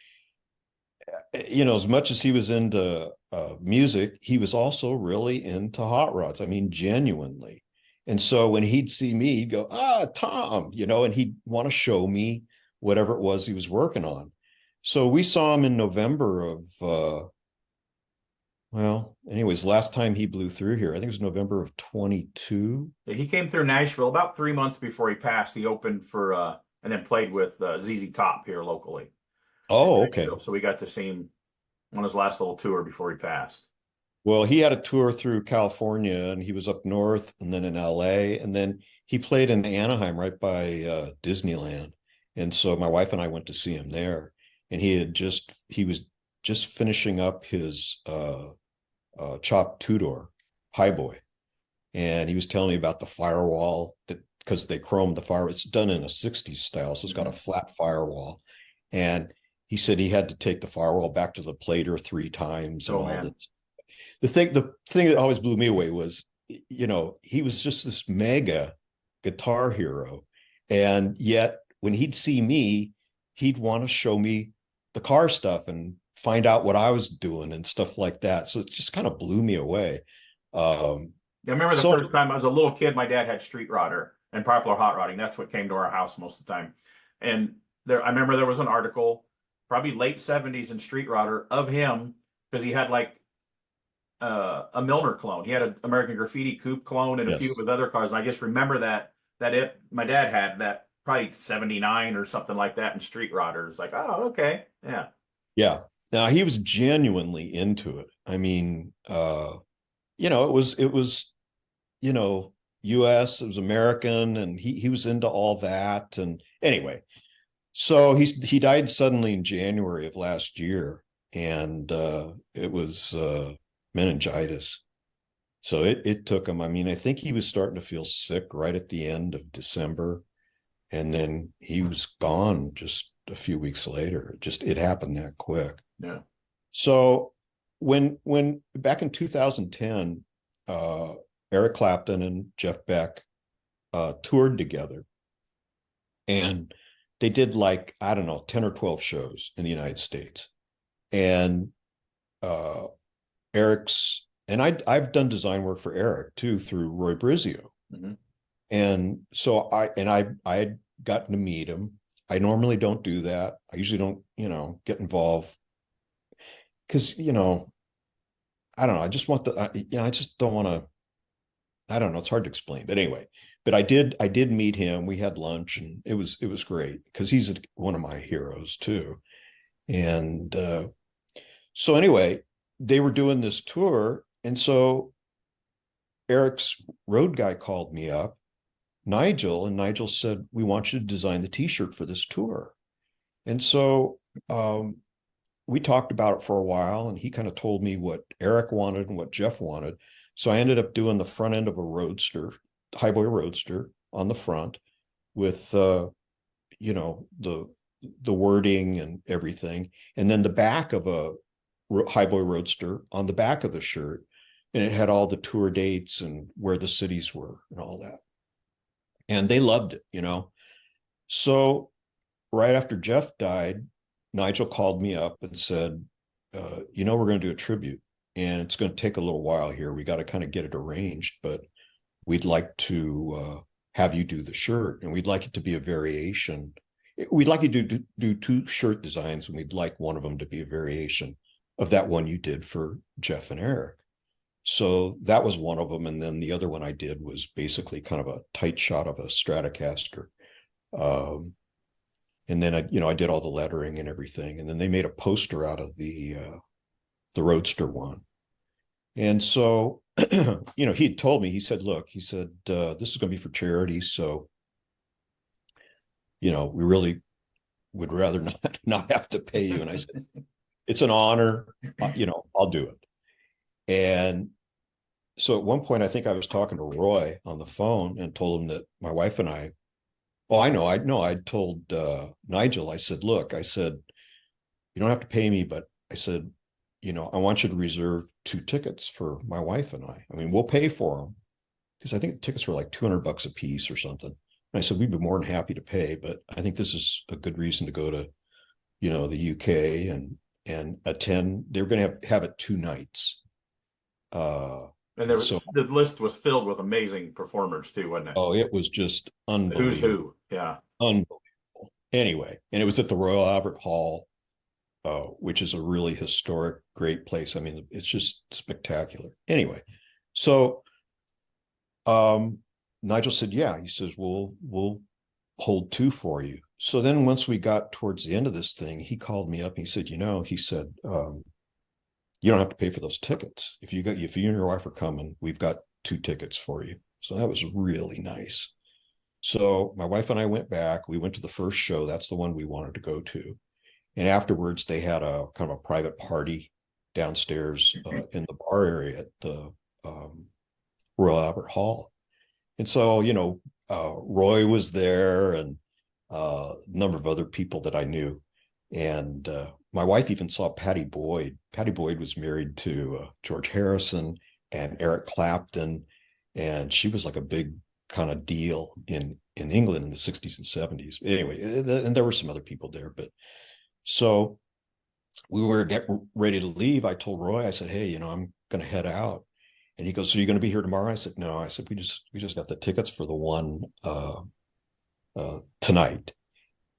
as much as he was into music, he was also really into hot rods. I mean, genuinely. And so when he'd see me, he'd go, Tom, and he'd want to show me whatever it was he was working on. So we saw him in November of, well, anyways, last time he blew through here, I think it was November of 22. He came through Nashville about 3 months before he passed. He opened for and then played with ZZ Top here locally in Oh, okay. Nashville. So we got to see him on his last little tour before he passed. Well, he had a tour through California and he was up north and then in LA. And then he played in Anaheim right by Disneyland. And so my wife and I went to see him there. And he was just finishing up his chopped two-door highboy. And he was telling me about the firewall that because they chromed the fire. It's done in a 60s style. So it's got a flat firewall. And he said he had to take the firewall back to the plater 3 times and all this. The thing that always blew me away was, he was just this mega guitar hero. And yet when he'd see me, he'd want to show me the car stuff and find out what I was doing and stuff like that. So it just kind of blew me away. I remember the first time I was a little kid, my dad had street rodder and popular hot rodding. That's what came to our house most of the time. And I remember there was an article, probably late 70s in street rodder of him because he had like a Milner clone. He had an American Graffiti coupe clone and a few of his other cars. And I just remember my dad had that probably 79 or something like that in street rodder. It's like, oh, okay. Yeah. Yeah. Now he was genuinely into it. I mean, it was, US, it was American, and he was into all that. And anyway, so he died suddenly in January of last year. And it was meningitis. So it took him. I mean, I think he was starting to feel sick right at the end of December. And then he was gone just a few weeks later. It happened that quick. Yeah. So when back in 2010, Eric Clapton and Jeff Beck toured together. And they did like, I don't know, 10 or 12 shows in the United States. And Eric's, and I've done design work for Eric too through Roy Brizio. Mm-hmm. And so I had gotten to meet him. I normally don't do that. I usually don't, get involved because, I don't know. I just want I just don't want to, I don't know. It's hard to explain, but anyway, but I did meet him. We had lunch and it was great because he's one of my heroes too. And so anyway, they were doing this tour. And so Eric's road guy called me up, Nigel, and Nigel said, we want you to design the t-shirt for this tour. And so we talked about it for a while and he kind of told me what Eric wanted and what Jeff wanted. So I ended up doing the front end of a Roadster, Highboy Roadster on the front with, the wording and everything. And then the back of a Highboy Roadster on the back of the shirt. And it had all the tour dates and where the cities were and all that. And they loved it, So right after Jeff died, Nigel called me up and said, we're going to do a tribute and it's going to take a little while here. We got to kind of get it arranged, but we'd like to have you do the shirt and we'd like it to be a variation. We'd like you to do 2 shirt designs and we'd like one of them to be a variation of that one you did for Jeff and Eric. So that was one of them. And then the other one I did was basically kind of a tight shot of a Stratocaster. And then I did all the lettering and everything. And then they made a poster out of the Roadster one. And so, he had told me, he said, look, this is going to be for charity. So, we really would rather not have to pay you. And I said, it's an honor, I'll do it. And so at one point, I think I was talking to Roy on the phone and told him that my wife and I told Nigel, I said, look, I said, you don't have to pay me, but I said, I want you to reserve 2 tickets for my wife and I. I mean, we'll pay for them because I think the tickets were like $200 a piece or something. And I said, we'd be more than happy to pay, but I think this is a good reason to go to, the UK and attend. They're going to have it 2 nights. And the list was filled with amazing performers too, wasn't it? Oh, it was just unbelievable. Who's who? Yeah. Unbelievable. Anyway, and it was at the Royal Albert Hall. which is a really historic, great place. I mean, it's just spectacular. Anyway, so Nigel said, yeah, he says, we'll hold 2 for you. So then once we got towards the end of this thing, he called me up and he said, he said, you don't have to pay for those tickets. If you and your wife are coming, we've got 2 tickets for you. So that was really nice. So my wife and I went back. We went to the first show. That's the one we wanted to go to. And afterwards, they had a kind of a private party downstairs in the bar area at the Royal Albert Hall. And so, Roy was there and a number of other people that I knew. And my wife even saw Patty Boyd. Patty Boyd was married to George Harrison and Eric Clapton. And she was like a big kind of deal in England in the 60s and 70s. Anyway, and there were some other people there. But so we were getting ready to leave. I told Roy, I said, hey, I'm going to head out. And he goes, so you're going to be here tomorrow? I said, no. I said, we just got the tickets for the one tonight.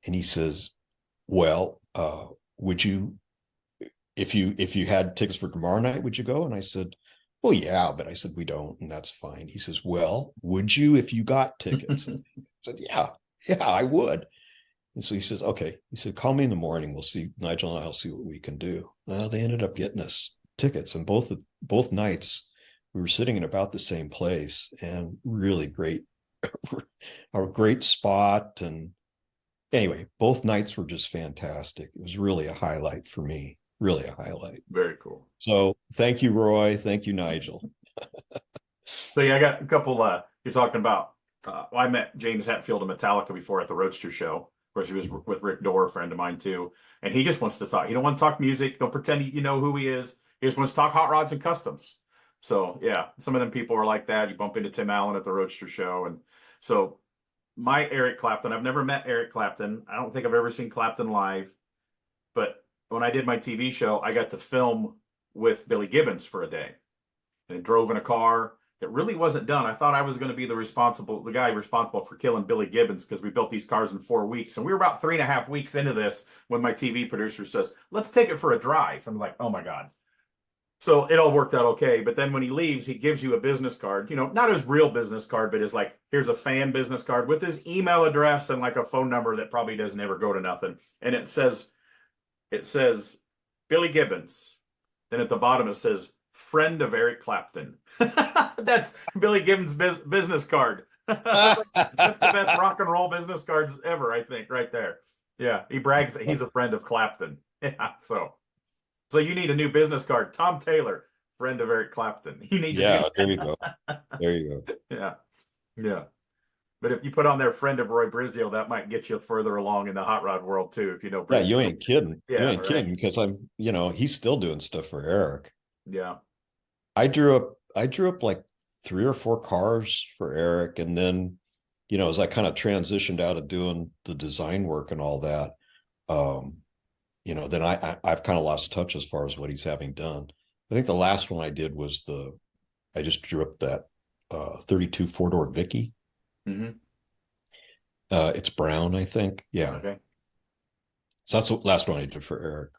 And he says, well, would you, if you had tickets for tomorrow night, would you go? And I said, well, yeah, but I said, we don't, and that's fine. He says, well, would you if you got tickets? I said, yeah, I would. And so he says, okay. He said, call me in the morning. We'll see. Nigel and I'll see what we can do. Well, they ended up getting us tickets, and both nights we were sitting in about the same place, and really great, a great spot. And anyway, both nights were just fantastic. It was really a highlight for me. Really a highlight. Very cool. So thank you, Roy. Thank you, Nigel. So yeah, I got a couple. You're talking about. I met James Hetfield of Metallica before at the Roadster show. Of course, he was with Rick Dorr, a friend of mine too, and he just wants to talk. He don't want to talk music. Don't pretend you know who he is. He just wants to talk hot rods and customs. So yeah, some of them people are like that. You bump into Tim Allen at the Roadster show, and so my Eric Clapton. I've never met Eric Clapton. I don't think I've ever seen Clapton live, but when I did my TV show, I got to film with Billy Gibbons for a day, and drove in a car that really wasn't done. I thought I was going to be the guy responsible for killing Billy Gibbons, because we built these cars in 4 weeks. And we were about 3.5 weeks into this when my TV producer says, let's take it for a drive. I'm like, oh my God. So it all worked out okay. But then when he leaves, he gives you a business card, not his real business card, but his here's a fan business card with his email address and like a phone number that probably doesn't ever go to nothing. And it says Billy Gibbons. Then at the bottom, it says friend of Eric Clapton. That's Billy Gibbons' business card. That's the best rock and roll business cards ever, I think, right there. Yeah, he brags that he's a friend of Clapton. Yeah, so you need a new business card. Thom Taylor, friend of Eric Clapton. You need to there you go. There you go. Yeah. But if you put on there friend of Roy Brizio, that might get you further along in the hot rod world too, if you know Brizio. Yeah, you ain't kidding. Yeah, you ain't kidding, because he's still doing stuff for Eric. Yeah. I drew up like 3 or 4 cars for Eric, and then as I kind of transitioned out of doing the design work and all that, then I've kind of lost touch as far as what he's having done. I think the last one I did was I just drew up that 32 4-door Vicky. Mm-hmm. It's brown, I think. Yeah. Okay. So that's the last one I did for Eric.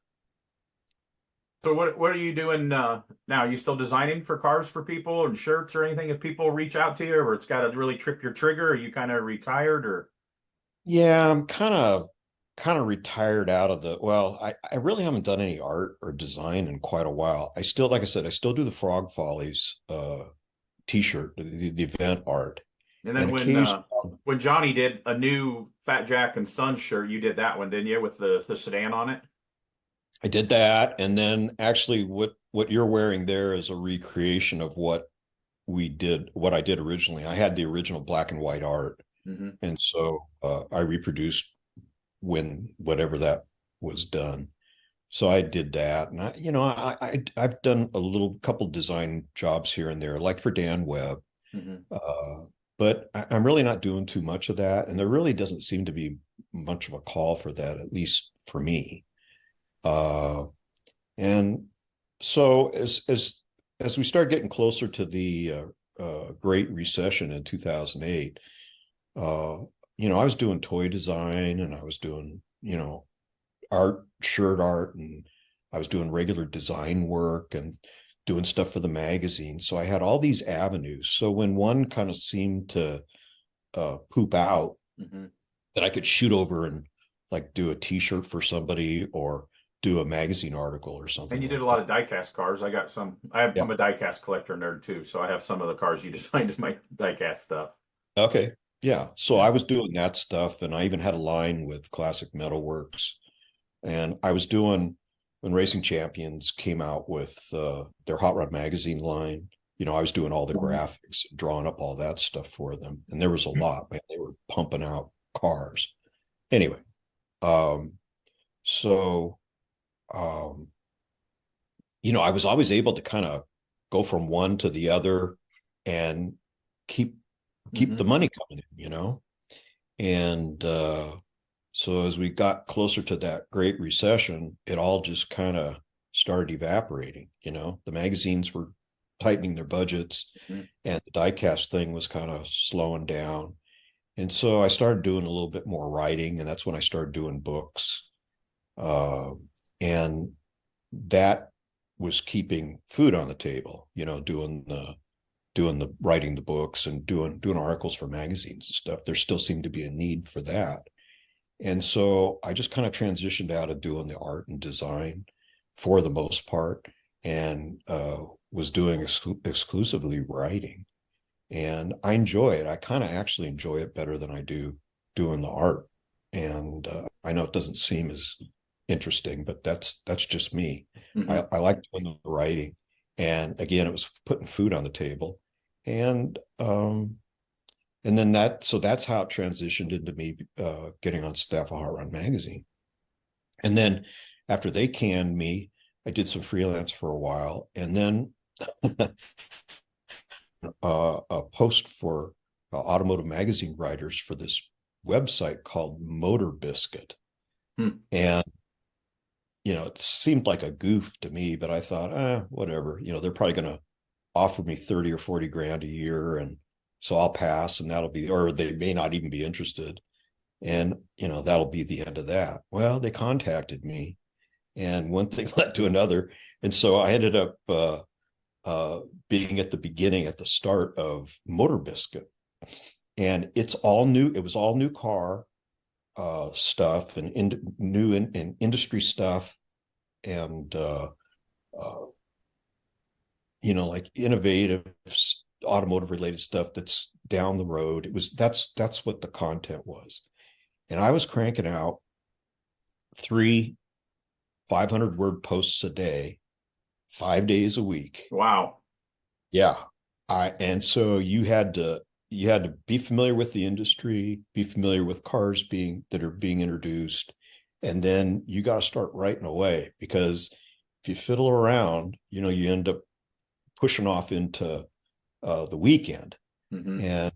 So what are you doing now? Are you still designing for cars for people and shirts or anything? If people reach out to you, or it's got to really trip your trigger, are you kind of retired or? Yeah, I'm kind of retired out of I really haven't done any art or design in quite a while. I still, like I said, I still do the Frog Follies t-shirt, the event art. And then when Johnny did a new Fat Jack and Son shirt, you did that one, didn't you, with the sedan on it? I did that, and then actually what you're wearing there is a recreation of what I did originally. I had the original black and white art, and so I reproduced whatever that was done. So I did that, and I've done a couple design jobs here and there, like for Dan Webb. But I'm really not doing too much of that, and there really doesn't seem to be much of a call for that, at least for me. And so as we start getting closer to the Great Recession in 2008, I was doing toy design, and I was doing shirt art, and I was doing regular design work and doing stuff for the magazine. So I had all these avenues. So when one kind of seemed to poop out, Mm-hmm. that I could shoot over and like do a t-shirt for somebody or do a magazine article or something And you did like a lot that. of diecast cars. I got some. Yeah. I'm a diecast collector nerd too, so I have some of the cars you designed in my diecast stuff. Okay. Yeah. So Yeah. I was doing that stuff, and I even had a line with Classic Metalworks. And I was doing when Racing Champions came out with their Hot Rod magazine line. I was doing all the graphics, drawing up all that stuff for them. And there was a lot, man. They were pumping out cars. Anyway, um, so I was always able to kind of go from one to the other and keep Mm-hmm. the money coming in. And so as we got closer to that Great Recession, it all just kind of started evaporating. The magazines were tightening their budgets, Mm-hmm. and the diecast thing was kind of slowing down. And so I started doing a little bit more writing, and that's when I started doing books. And that was keeping food on the table, doing the writing the books and doing articles for magazines and stuff. There still seemed to be a need for that. And so I just kind of transitioned out of doing the art and design for the most part, and was doing exclusively writing. And I enjoy it. I kind of actually enjoy it better than I do doing the art. And I know it doesn't seem as interesting, but that's just me. Mm-hmm. I like doing the writing. And again, it was putting food on the table. And then that's how it transitioned into me getting on staff of Hot Rod magazine. And then after they canned me, I did some freelance for a while, and then a post for automotive magazine writers for this website called Motor Biscuit. And it seemed like a goof to me, but I thought, whatever. They're probably going to offer me 30 or 40 grand a year, and so I'll pass, and or they may not even be interested. And, that'll be the end of that. Well, they contacted me, and one thing led to another. And so I ended up being at the start of Motor Biscuit. And it's all new. It was all new car stuff and new industry stuff. And, like innovative automotive related stuff that's down the road. That's what the content was. And I was cranking out 3 500-word posts a day, 5 days a week. Wow. Yeah. And so you had to be familiar with the industry, be familiar with cars that are being introduced, and then you got to start writing away, because if you fiddle around, you end up pushing off into the weekend. Mm-hmm. And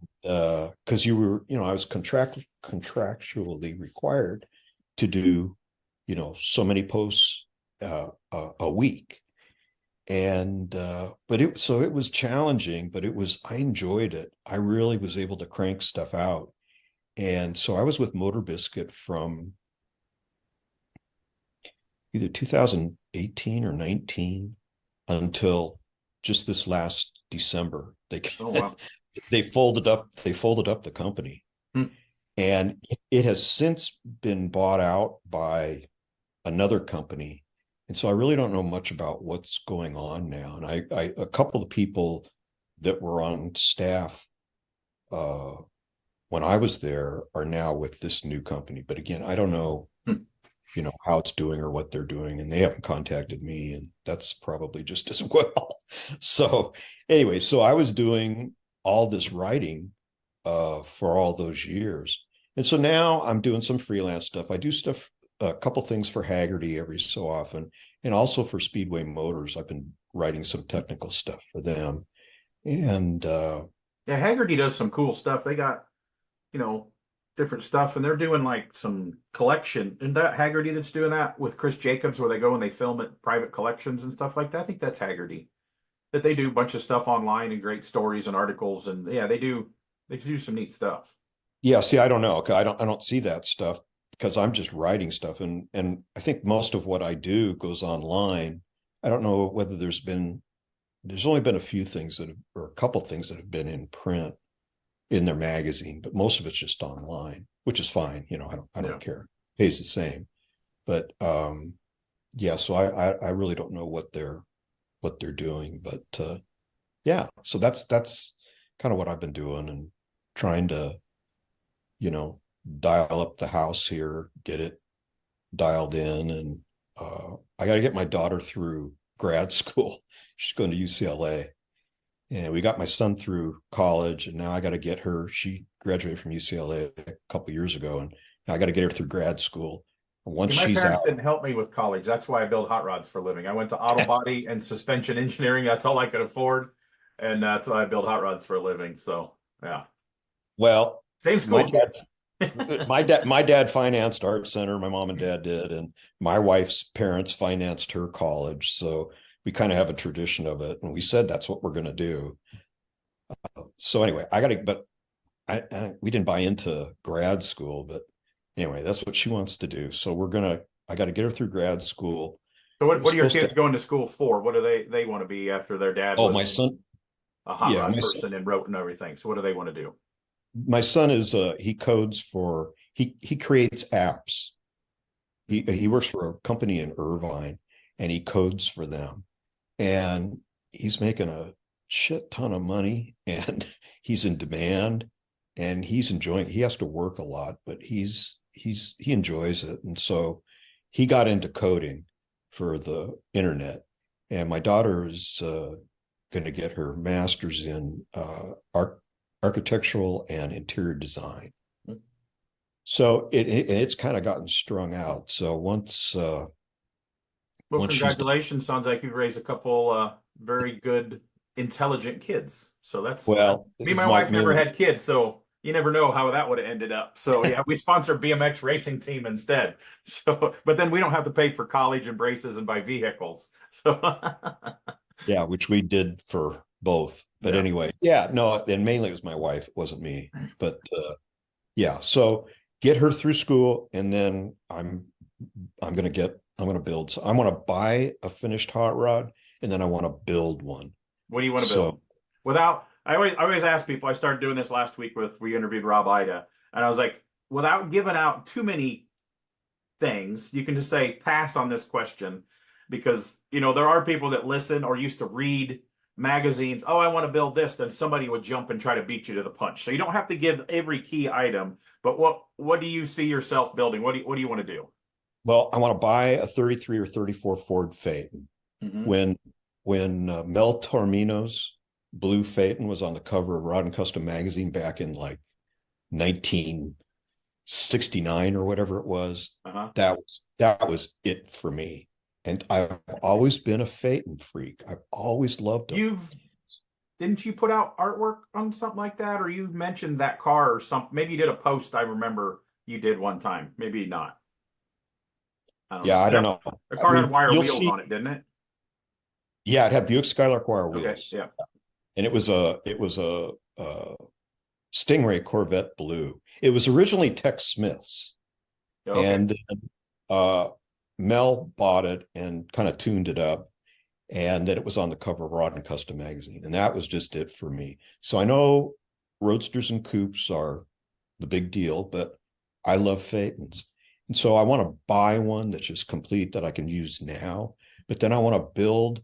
because you were, I was contractually required to do, so many posts a week. And but it was challenging, but I enjoyed it. I really was able to crank stuff out. And so I was with Motor Biscuit from either 2018 or 19 until just this last December. Oh, wow. They folded up the company. And it has since been bought out by another company. And so I really don't know much about what's going on now. And a couple of people that were on staff when I was there are now with this new company. But again, I don't know, how it's doing or what they're doing. And they haven't contacted me, and that's probably just as well. So anyway, so I was doing all this writing for all those years. And so now I'm doing some freelance stuff. I do stuff, a couple things for Haggerty every so often, and also for Speedway Motors. I've been writing some technical stuff for them. And yeah, Haggerty does some cool stuff. They got, different stuff, and they're doing like some collection. And that Haggerty that's doing that with Chris Jacobs, where they go and they film at private collections and stuff like that. I think that's Haggerty. That they do a bunch of stuff online and great stories and articles, and yeah, they do some neat stuff. yeah, see, I don't know. I don't see that stuff. because I'm just writing stuff, and I think most of what I do goes online. I don't know whether there's only been a few things or a couple things that have been in print in their magazine, but most of it's just online, which is fine. I don't care. Pays the same. But yeah, so I really don't know what they're doing, but yeah, so that's kind of what I've been doing, and trying to, dial up the house here, get it dialed in, and I got to get my daughter through grad school. She's going to UCLA, and we got my son through college, and now I got to get her. She graduated from UCLA a couple years ago, and now I got to get her through grad school. And once My she's parents out, didn't help me with college. That's why I build hot rods for a living. I went to auto body and suspension engineering. That's all I could afford. And that's why I build hot rods for a living. So yeah. well, Same my school dad, kid. my dad financed art center. My mom and dad did, and my wife's parents financed her college. So we kind of have a tradition of it, and we said that's what we're going to do. So anyway, but we didn't buy into grad school, but anyway, that's what she wants to do. So I got to get her through grad school. So It what was are your supposed kids to. going to school for? What do they want to be after their dad Oh, was my son. a hot Yeah, rod person and wrote and everything? So what do they want to do? my son is he codes for he creates apps. He works for a company in Irvine, and he codes for them, and he's making a shit ton of money, and he's in demand, and he's enjoying. He has to work a lot, but he enjoys it, and so he got into coding for the internet. And my daughter is going to get her master's in architectural and interior design. So it's kind of gotten strung out. So once Well, she's done, congratulations. Sounds like you've raised a couple very good, intelligent kids. So that's well, me and my wife never had kids, so you never know how that would have ended up. So yeah, we sponsor BMX racing team instead. So but then we don't have to pay for college and braces and buy vehicles. So yeah, which we did for both. But yeah. anyway, yeah, no, and mainly it was my wife, it wasn't me. But yeah, so get her through school, and then I'm going to build. So I want to buy a finished hot rod, and then I want to build one. What do you want to So build? Without, I always ask people. I started doing this last week we interviewed Rob Ida, and I was like, without giving out too many things, you can just say pass on this question, because there are people that listen or used to read magazines. Oh, I want to build this. Then somebody would jump and try to beat you to the punch. So you don't have to give every key item. But what do you see yourself building? What do you want to do? well, I want to buy a 33 or 34 Ford Phaeton. Mm-hmm. When Mel Tormino's blue Phaeton was on the cover of Rod and Custom magazine back in like 1969 or whatever it was, that was it for me. And I've always been a Phaeton freak. I've always loved them. Didn't you put out artwork on something like that, or you mentioned that car or something? Maybe you did a post. I remember you did one time. Maybe not. I don't know. I don't know. The car had wire you'll wheels see. on it, didn't it? Yeah, it had Buick Skylark wire Okay. wheels. Yeah. And it was a Stingray Corvette blue. It was originally Tex Smith's, Okay. and Mel bought it and kind of tuned it up, and then it was on the cover of Rod and Custom magazine, and that was just it for me. So I know roadsters and coupes are the big deal, but I love Phaetons, and so I want to buy one that's just complete that I can use now. But then I want to build,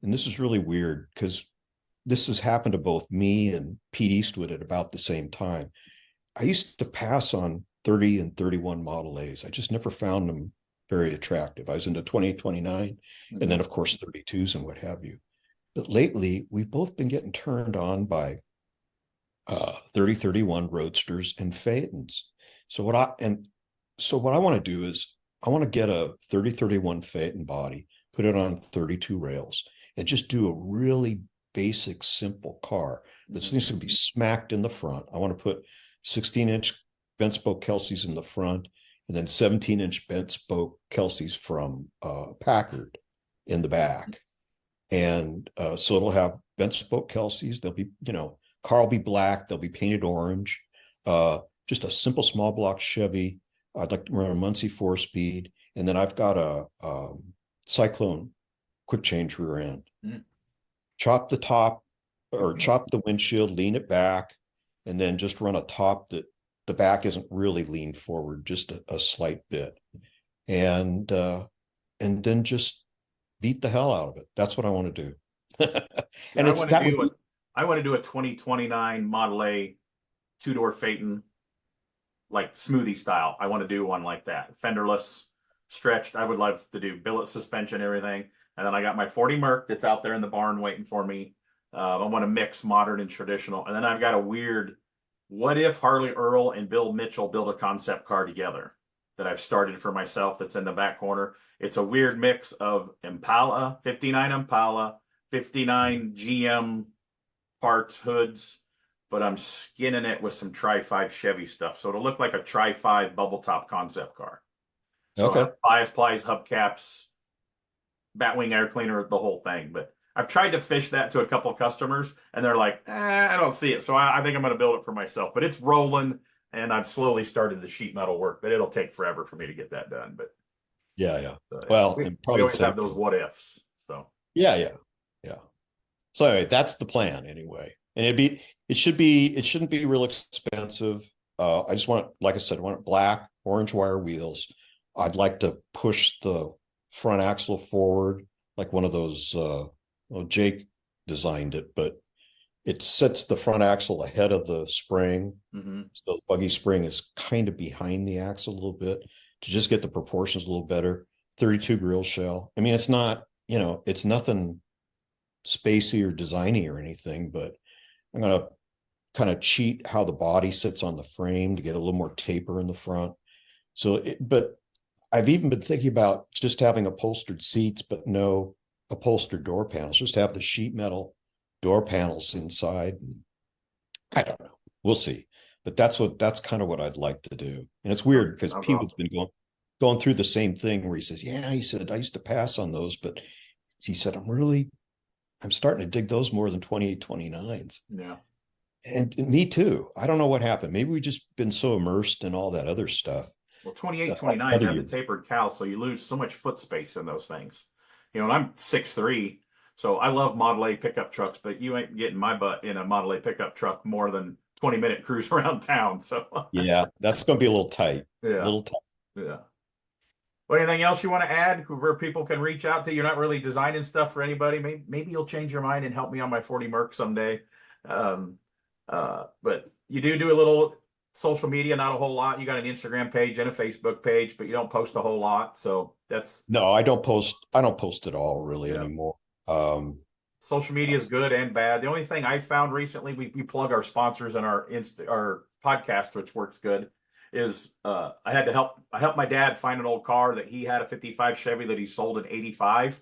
and this is really weird because this has happened to both me and Pete Eastwood at about the same time. I used to pass on 30 and 31 Model A's. I just never found them very attractive. I was into 28, 29, and then of course 32s and what have you. But lately, we've both been getting turned on by 30, 31 Roadsters and Phaetons. So what I want to do is I want to get a 30, 31 Phaeton body, put it on 32 rails, and just do a really basic, simple car. This needs to be smacked in the front. I want to put 16-inch bent spoke Kelseys in the front, and then 17-inch bent spoke Kelseys from Packard in the back. And so it'll have bent spoke Kelseys. They'll be, car will be black. They'll be painted orange. Just a simple small block Chevy I'd like to run a Muncie 4-speed, and then I've got a Cyclone quick change rear end. Chop the top or chop the windshield, lean it back, and then just run a top that the back isn't really leaned forward, just a slight bit. And then just beat the hell out of it. That's what I want to do. And it's that would be, I want to do a 2029 Model A two-door Phaeton, like smoothie style. I want to do one like that, fenderless, stretched. I would love to do billet suspension, everything. And then I got my 40 Merc that's out there in the barn waiting for me. I want to mix modern and traditional. And then I've got a weird, what if Harley Earl and Bill Mitchell build a concept car together that I've started for myself that's in the back corner. It's a weird mix of Impala, 59 GM parts, hoods, but I'm skinning it with some Tri-5 Chevy stuff. So it'll look like a Tri-5 bubble top concept car. So okay. bias plies, hubcaps, Batwing air cleaner, the whole thing. But I've tried to fish that to a couple of customers, and they're like, I don't see it. So I think I'm going to build it for myself. But it's rolling, and I've slowly started the sheet metal work. But it'll take forever for me to get that done. But yeah. Well, we always have those what ifs. So yeah. So anyway, that's the plan anyway. And it shouldn't be real expensive. I just want, like I said, I want black, orange wire wheels. I'd like to push the front axle forward, like one of those, Jake designed it, but it sets the front axle ahead of the spring. So the buggy spring is kind of behind the axle a little bit to just get the proportions a little better. 32 grill shell. I mean, it's not, it's nothing spacey or designy or anything, but I'm going to kind of cheat how the body sits on the frame to get a little more taper in the front. But I've even been thinking about just having upholstered seats, but no upholstered door panels, just have the sheet metal door panels inside. I don't know. We'll see. But that's kind of what I'd like to do. And it's weird because people's been going through the same thing where he said, I used to pass on those, but he said, I'm starting to dig those more than 28, 29s. Yeah. And me too. I don't know what happened. Maybe we've just been so immersed in all that other stuff. Well, 28, 29 have the tapered cowl, so you lose so much foot space in those things. And I'm 6'3", so I love Model A pickup trucks, but you ain't getting my butt in a Model A pickup truck more than 20-minute cruise around town. So yeah, that's going to be a little tight. Yeah. A little tight. Yeah. Well, anything else you want to add where people can reach out to? You're not really designing stuff for anybody. Maybe you'll change your mind and help me on my 40 Merc someday. But you do a little social media, not a whole lot. You got an Instagram page and a Facebook page, but you don't post a whole lot. So no, I don't post at all really anymore. Social media is good and bad. The only thing I found recently, we plug our sponsors and our podcast, which works good, is I helped my dad find an old car that he had, a 55 Chevy that he sold in 85.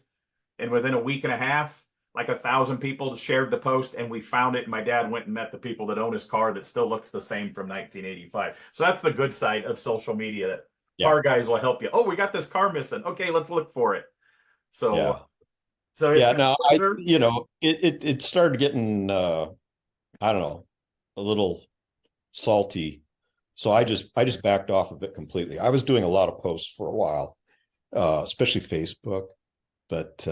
And within a week and a half, like 1,000 people shared the post, and we found it. And my dad went and met the people that own his car that still looks the same from 1985. So that's the good side of social media, that car guys will help you. Oh, we got this car missing. Okay, let's look for it. So it started getting I don't know, a little salty. So I just backed off of it completely. I was doing a lot of posts for a while, especially Facebook, but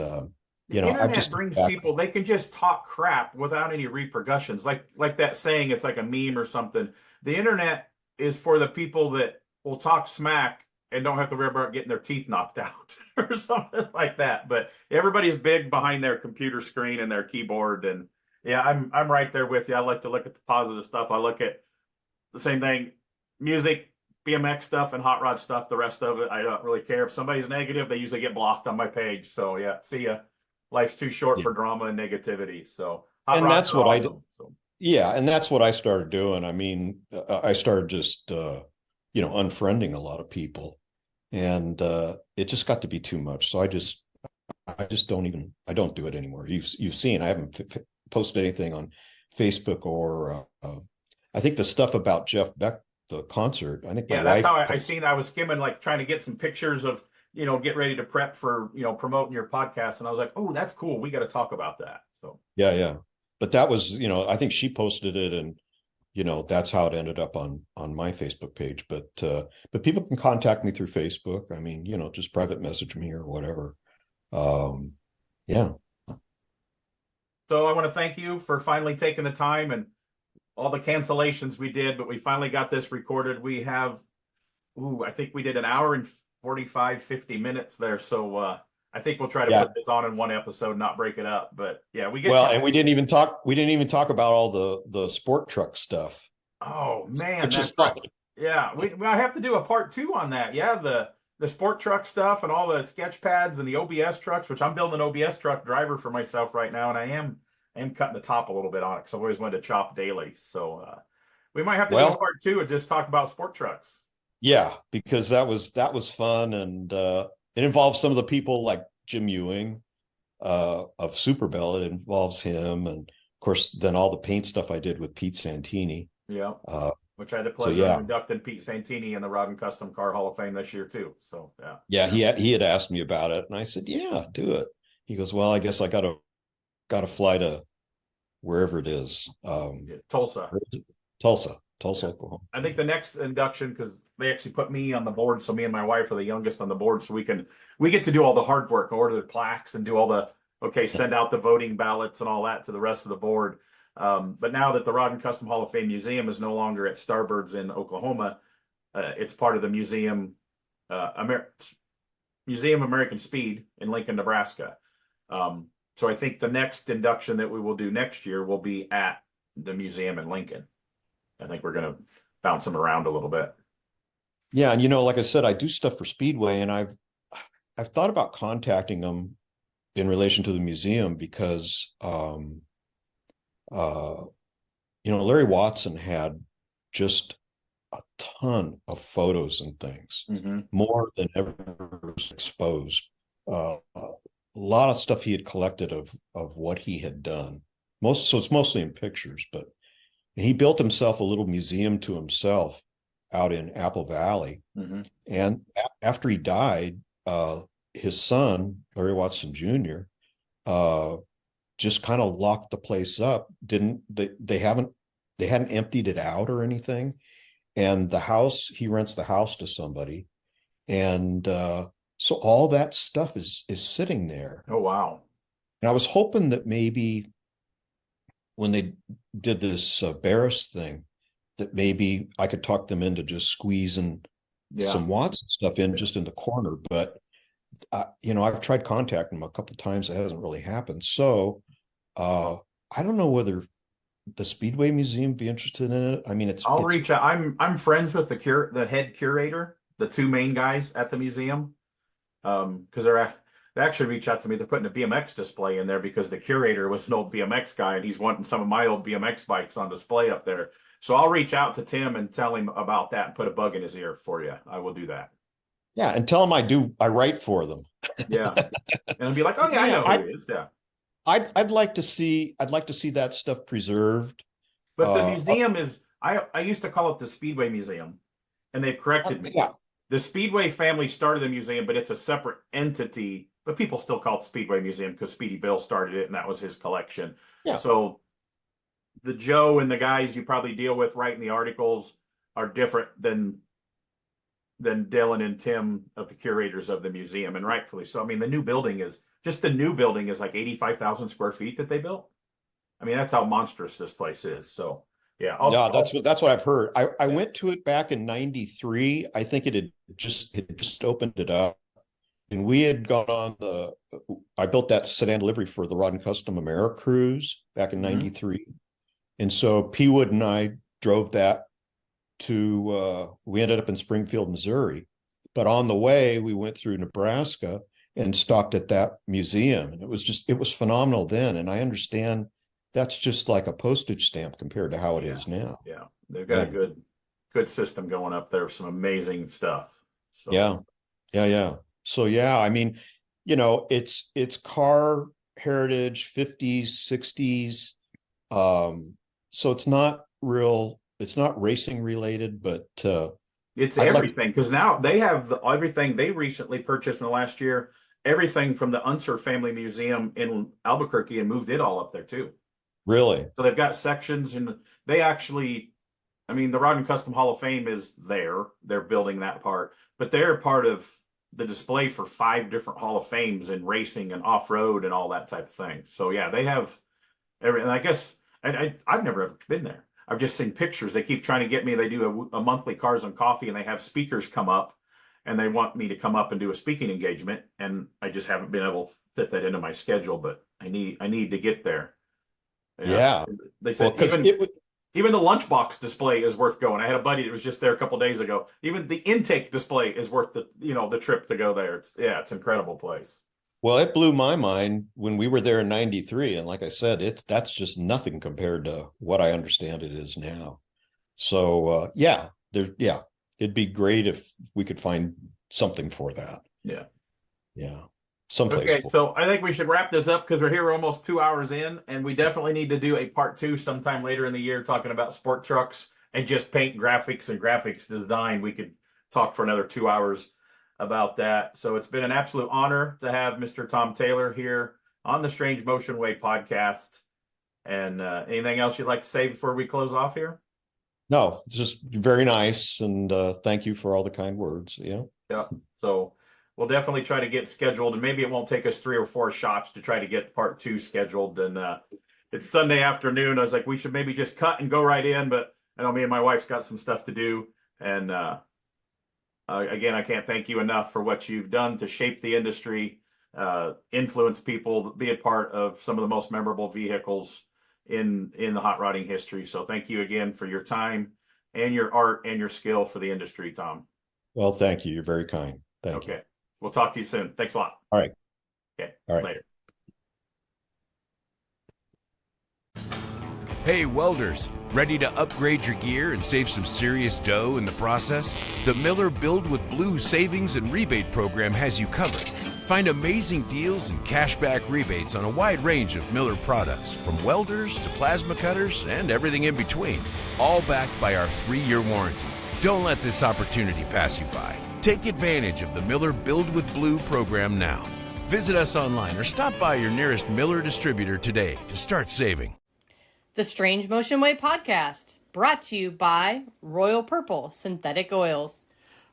Internet just brings people, they can just talk crap without any repercussions. Like that saying, it's like a meme or something. The internet is for the people that will talk smack and don't have to worry about getting their teeth knocked out or something like that. But everybody's big behind their computer screen and their keyboard. And yeah, I'm right there with you. I like to look at the positive stuff. I look at the same thing, music, BMX stuff, and hot rod stuff. The rest of it, I don't really care. If somebody's negative, they usually get blocked on my page. So yeah, see ya. Life's too short for drama and negativity. So and that's what awesome. And that's what I started doing. I mean, I started just unfriending a lot of people, and it just got to be too much. So I just don't do it anymore. You've seen I haven't posted anything on Facebook or I think the stuff about Jeff Beck, the concert. I think that's how I seen. I was skimming, like trying to get some pictures of, get ready to prep for, promoting your podcast. And I was like, oh, that's cool. We got to talk about that. So, yeah. But that was, I think she posted it, and that's how it ended up on my Facebook page. But people can contact me through Facebook. I mean, just private message me or whatever. Yeah. So I want to thank you for finally taking the time and all the cancellations we did, but we finally got this recorded. We have, I think we did an hour and 45, 50 minutes there. So I think we'll try to Yeah. put this on in one episode, not break it up. But yeah, we get Well, and we didn't even talk about all the sport truck stuff. Oh man, Which is that's funny. yeah. I have to do a part 2 on that. Yeah, the sport truck stuff and all the sketch pads and the OBS trucks, which I'm building an OBS truck driver for myself right now, and I am cutting the top a little bit on it because I've always wanted to chop daily. So we might have to do a part 2 and just talk about sport trucks. Yeah, because that was fun, and it involves some of the people like Jim Ewing of Super Bell. It involves him, and of course, then all the paint stuff I did with Pete Santini. Yeah. Which I had the pleasure yeah. of inducting Pete Santini in the Rod and Custom Car Hall of Fame this year too. So yeah. Yeah, he had asked me about it, and I said, "Yeah, do it." He goes, "Well, I guess I gotta fly to wherever it is, Tulsa, Oklahoma." I think the next induction, because they actually put me on the board, so me and my wife are the youngest on the board, so we get to do all the hard work, order the plaques, and do all the send out the voting ballots and all that to the rest of the board. But now that the Rod and Custom Hall of Fame Museum is no longer at Starbirds in Oklahoma, it's part of the Museum American Speed in Lincoln, Nebraska. So I think the next induction that we will do next year will be at the museum in Lincoln. I think we're going to bounce them around a little bit. Yeah, and like I said, I do stuff for Speedway, and I've thought about contacting them in relation to the museum because Larry Watson had just a ton of photos and things, more than ever exposed. A lot of stuff he had collected of what he had done. So it's mostly in pictures, but he built himself a little museum to himself out in Apple Valley. And after he died, his son, Larry Watson Jr., just kind of locked the place up. They hadn't emptied it out or anything. And the house, he rents the house to somebody. And so all that stuff is sitting there. Oh, wow. And I was hoping that maybe when they did this Barris thing, that maybe I could talk them into just squeezing some Watson stuff in just in the corner. But, I've tried contacting them a couple of times. It hasn't really happened. So I don't know whether the Speedway Museum be interested in it. I mean, I'll reach out. I'm friends with the head curator, the two main guys at the museum. Because they actually reached out to me. They're putting a BMX display in there because the curator was an old BMX guy and he's wanting some of my old BMX bikes on display up there. So I'll reach out to Tim and tell him about that and put a bug in his ear for you. I will do that. Yeah, and tell him I write for them. Yeah, and I'll be like, oh yeah, I know who he is. Yeah, I'd like to see that stuff preserved. But the museum is I used to call it the Speedway Museum, and they've corrected me. Yeah. The Speedway family started the museum, but it's a separate entity. But people still call it the Speedway Museum because Speedy Bill started it, and that was his collection. Yeah. So the Joe and the guys you probably deal with writing the articles are different than Dylan and Tim of the curators of the museum, and rightfully so. I mean, the new building is like 85,000 square feet that they built. I mean, that's how monstrous this place is. So yeah, that's what I've heard. I went to it back in '93. I think it had just opened it up, and we had gone on I built that sedan livery for the Rod and Custom AmeriCruise back in '93, and so P Wood and I drove that to. We ended up in Springfield, Missouri, but on the way we went through Nebraska and stopped at that museum, and it was phenomenal then. And I understand that's just like a postage stamp compared to how it is now. Yeah, they've got a good system going up there. Some amazing stuff. So. Yeah. So yeah, I mean, it's car heritage, 50s, 60s. So it's not racing related, but it's everything, because now they have everything they recently purchased in the last year. Everything from the Unser Family Museum in Albuquerque, and moved it all up there too. Really? So they've got sections, and they actually I mean, the Rod and Custom Hall of Fame is there. They're building that part, but they're part of the display for 5 different Hall of Fames in racing and off-road and all that type of thing. So yeah, they have every, and I guess I've never ever been there. I've just seen pictures. They keep trying to get me. They do a monthly Cars and Coffee, and they have speakers come up, and they want me to come up and do a speaking engagement, and I just haven't been able to fit that into my schedule. But I need to get there. Yeah. They said even the lunchbox display is worth going. I had a buddy that was just there a couple days ago. Even the intake display is worth the trip to go there. It's an incredible place. Well, it blew my mind when we were there in '93, and like I said, that's just nothing compared to what I understand it is now. So it'd be great if we could find something for that. Yeah, someplace. Okay, so I think we should wrap this up because we're almost 2 hours in, and we definitely need to do a part 2 sometime later in the year talking about sport trucks and just paint graphics and graphics design. We could talk for another 2 hours about that. So it's been an absolute honor to have Mr. Thom Taylor here on the Strange Motion Way podcast. And anything else you'd like to say before we close off here? No, just very nice, and thank you for all the kind words. Yeah. So we'll definitely try to get scheduled, and maybe it won't take us 3 or 4 shots to try to get part 2 scheduled. And it's Sunday afternoon. I was like, we should maybe just cut and go right in, but I know me and my wife's got some stuff to do. And again, I can't thank you enough for what you've done to shape the industry, influence people, be a part of some of the most memorable vehicles in the hot rodding history. So thank you again for your time and your art and your skill for the industry, Thom. Well, thank you. You're very kind. Thank you. Okay. We'll talk to you soon. Thanks a lot. All right. Okay. All right. Later. Hey, welders, ready to upgrade your gear and save some serious dough in the process? The Miller Build with Blue Savings and Rebate Program has you covered. Find amazing deals and cashback rebates on a wide range of Miller products, from welders to plasma cutters and everything in between, all backed by our 3-year warranty. Don't let this opportunity pass you by. Take advantage of the Miller Build with Blue program now. Visit us online or stop by your nearest Miller distributor today to start saving. The Strange Motion Way podcast, brought to you by Royal Purple Synthetic Oils.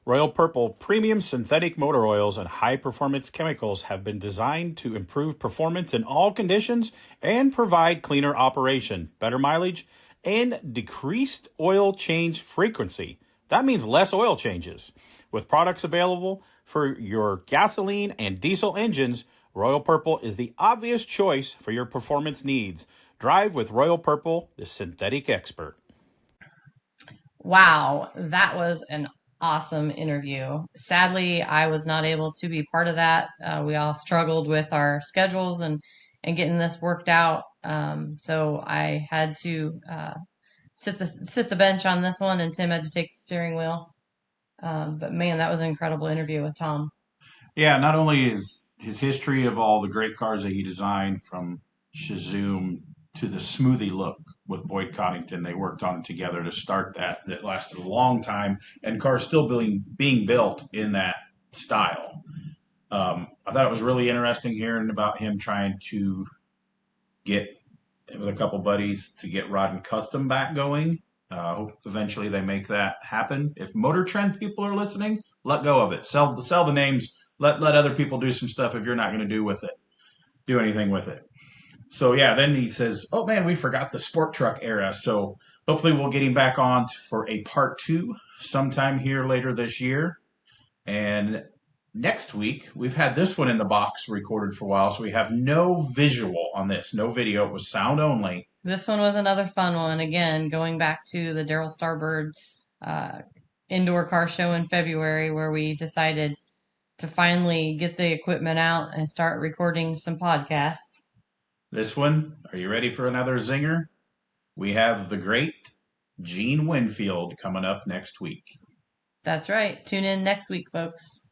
Royal Purple premium synthetic motor oils and high-performance chemicals have been designed to improve performance in all conditions and provide cleaner operation, better mileage, and decreased oil change frequency. That means less oil changes. With products available for your gasoline and diesel engines, Royal Purple is the obvious choice for your performance needs. Drive with Royal Purple, the synthetic expert. Wow, that was an awesome interview. Sadly, I was not able to be part of that. We all struggled with our schedules and getting this worked out. So I had to sit the bench on this one, and Tim had to take the steering wheel. But man, that was an incredible interview with Thom. Yeah, not only is his history of all the great cars that he designed, from Shazoom to the smoothie look with Boyd Coddington, they worked on it together to start that lasted a long time, and cars still being built in that style. I thought it was really interesting hearing about him trying to get, with a couple buddies, to get Rod and Custom back going. Hope eventually they make that happen. If Motor Trend people are listening, let go of it. Sell the names. Let other people do some stuff if you're not going to do anything with it. So yeah, then he says, "Oh man, we forgot the sport truck era." So hopefully we'll get him back on for a part 2 sometime here later this year. And next week, we've had this one in the box recorded for a while, so we have no visual on this, no video. It was sound only. This one was another fun one. Again, going back to the Darryl Starbird indoor car show in February, where we decided to finally get the equipment out and start recording some podcasts. This one, are you ready for another zinger? We have the great Gene Winfield coming up next week. That's right. Tune in next week, folks.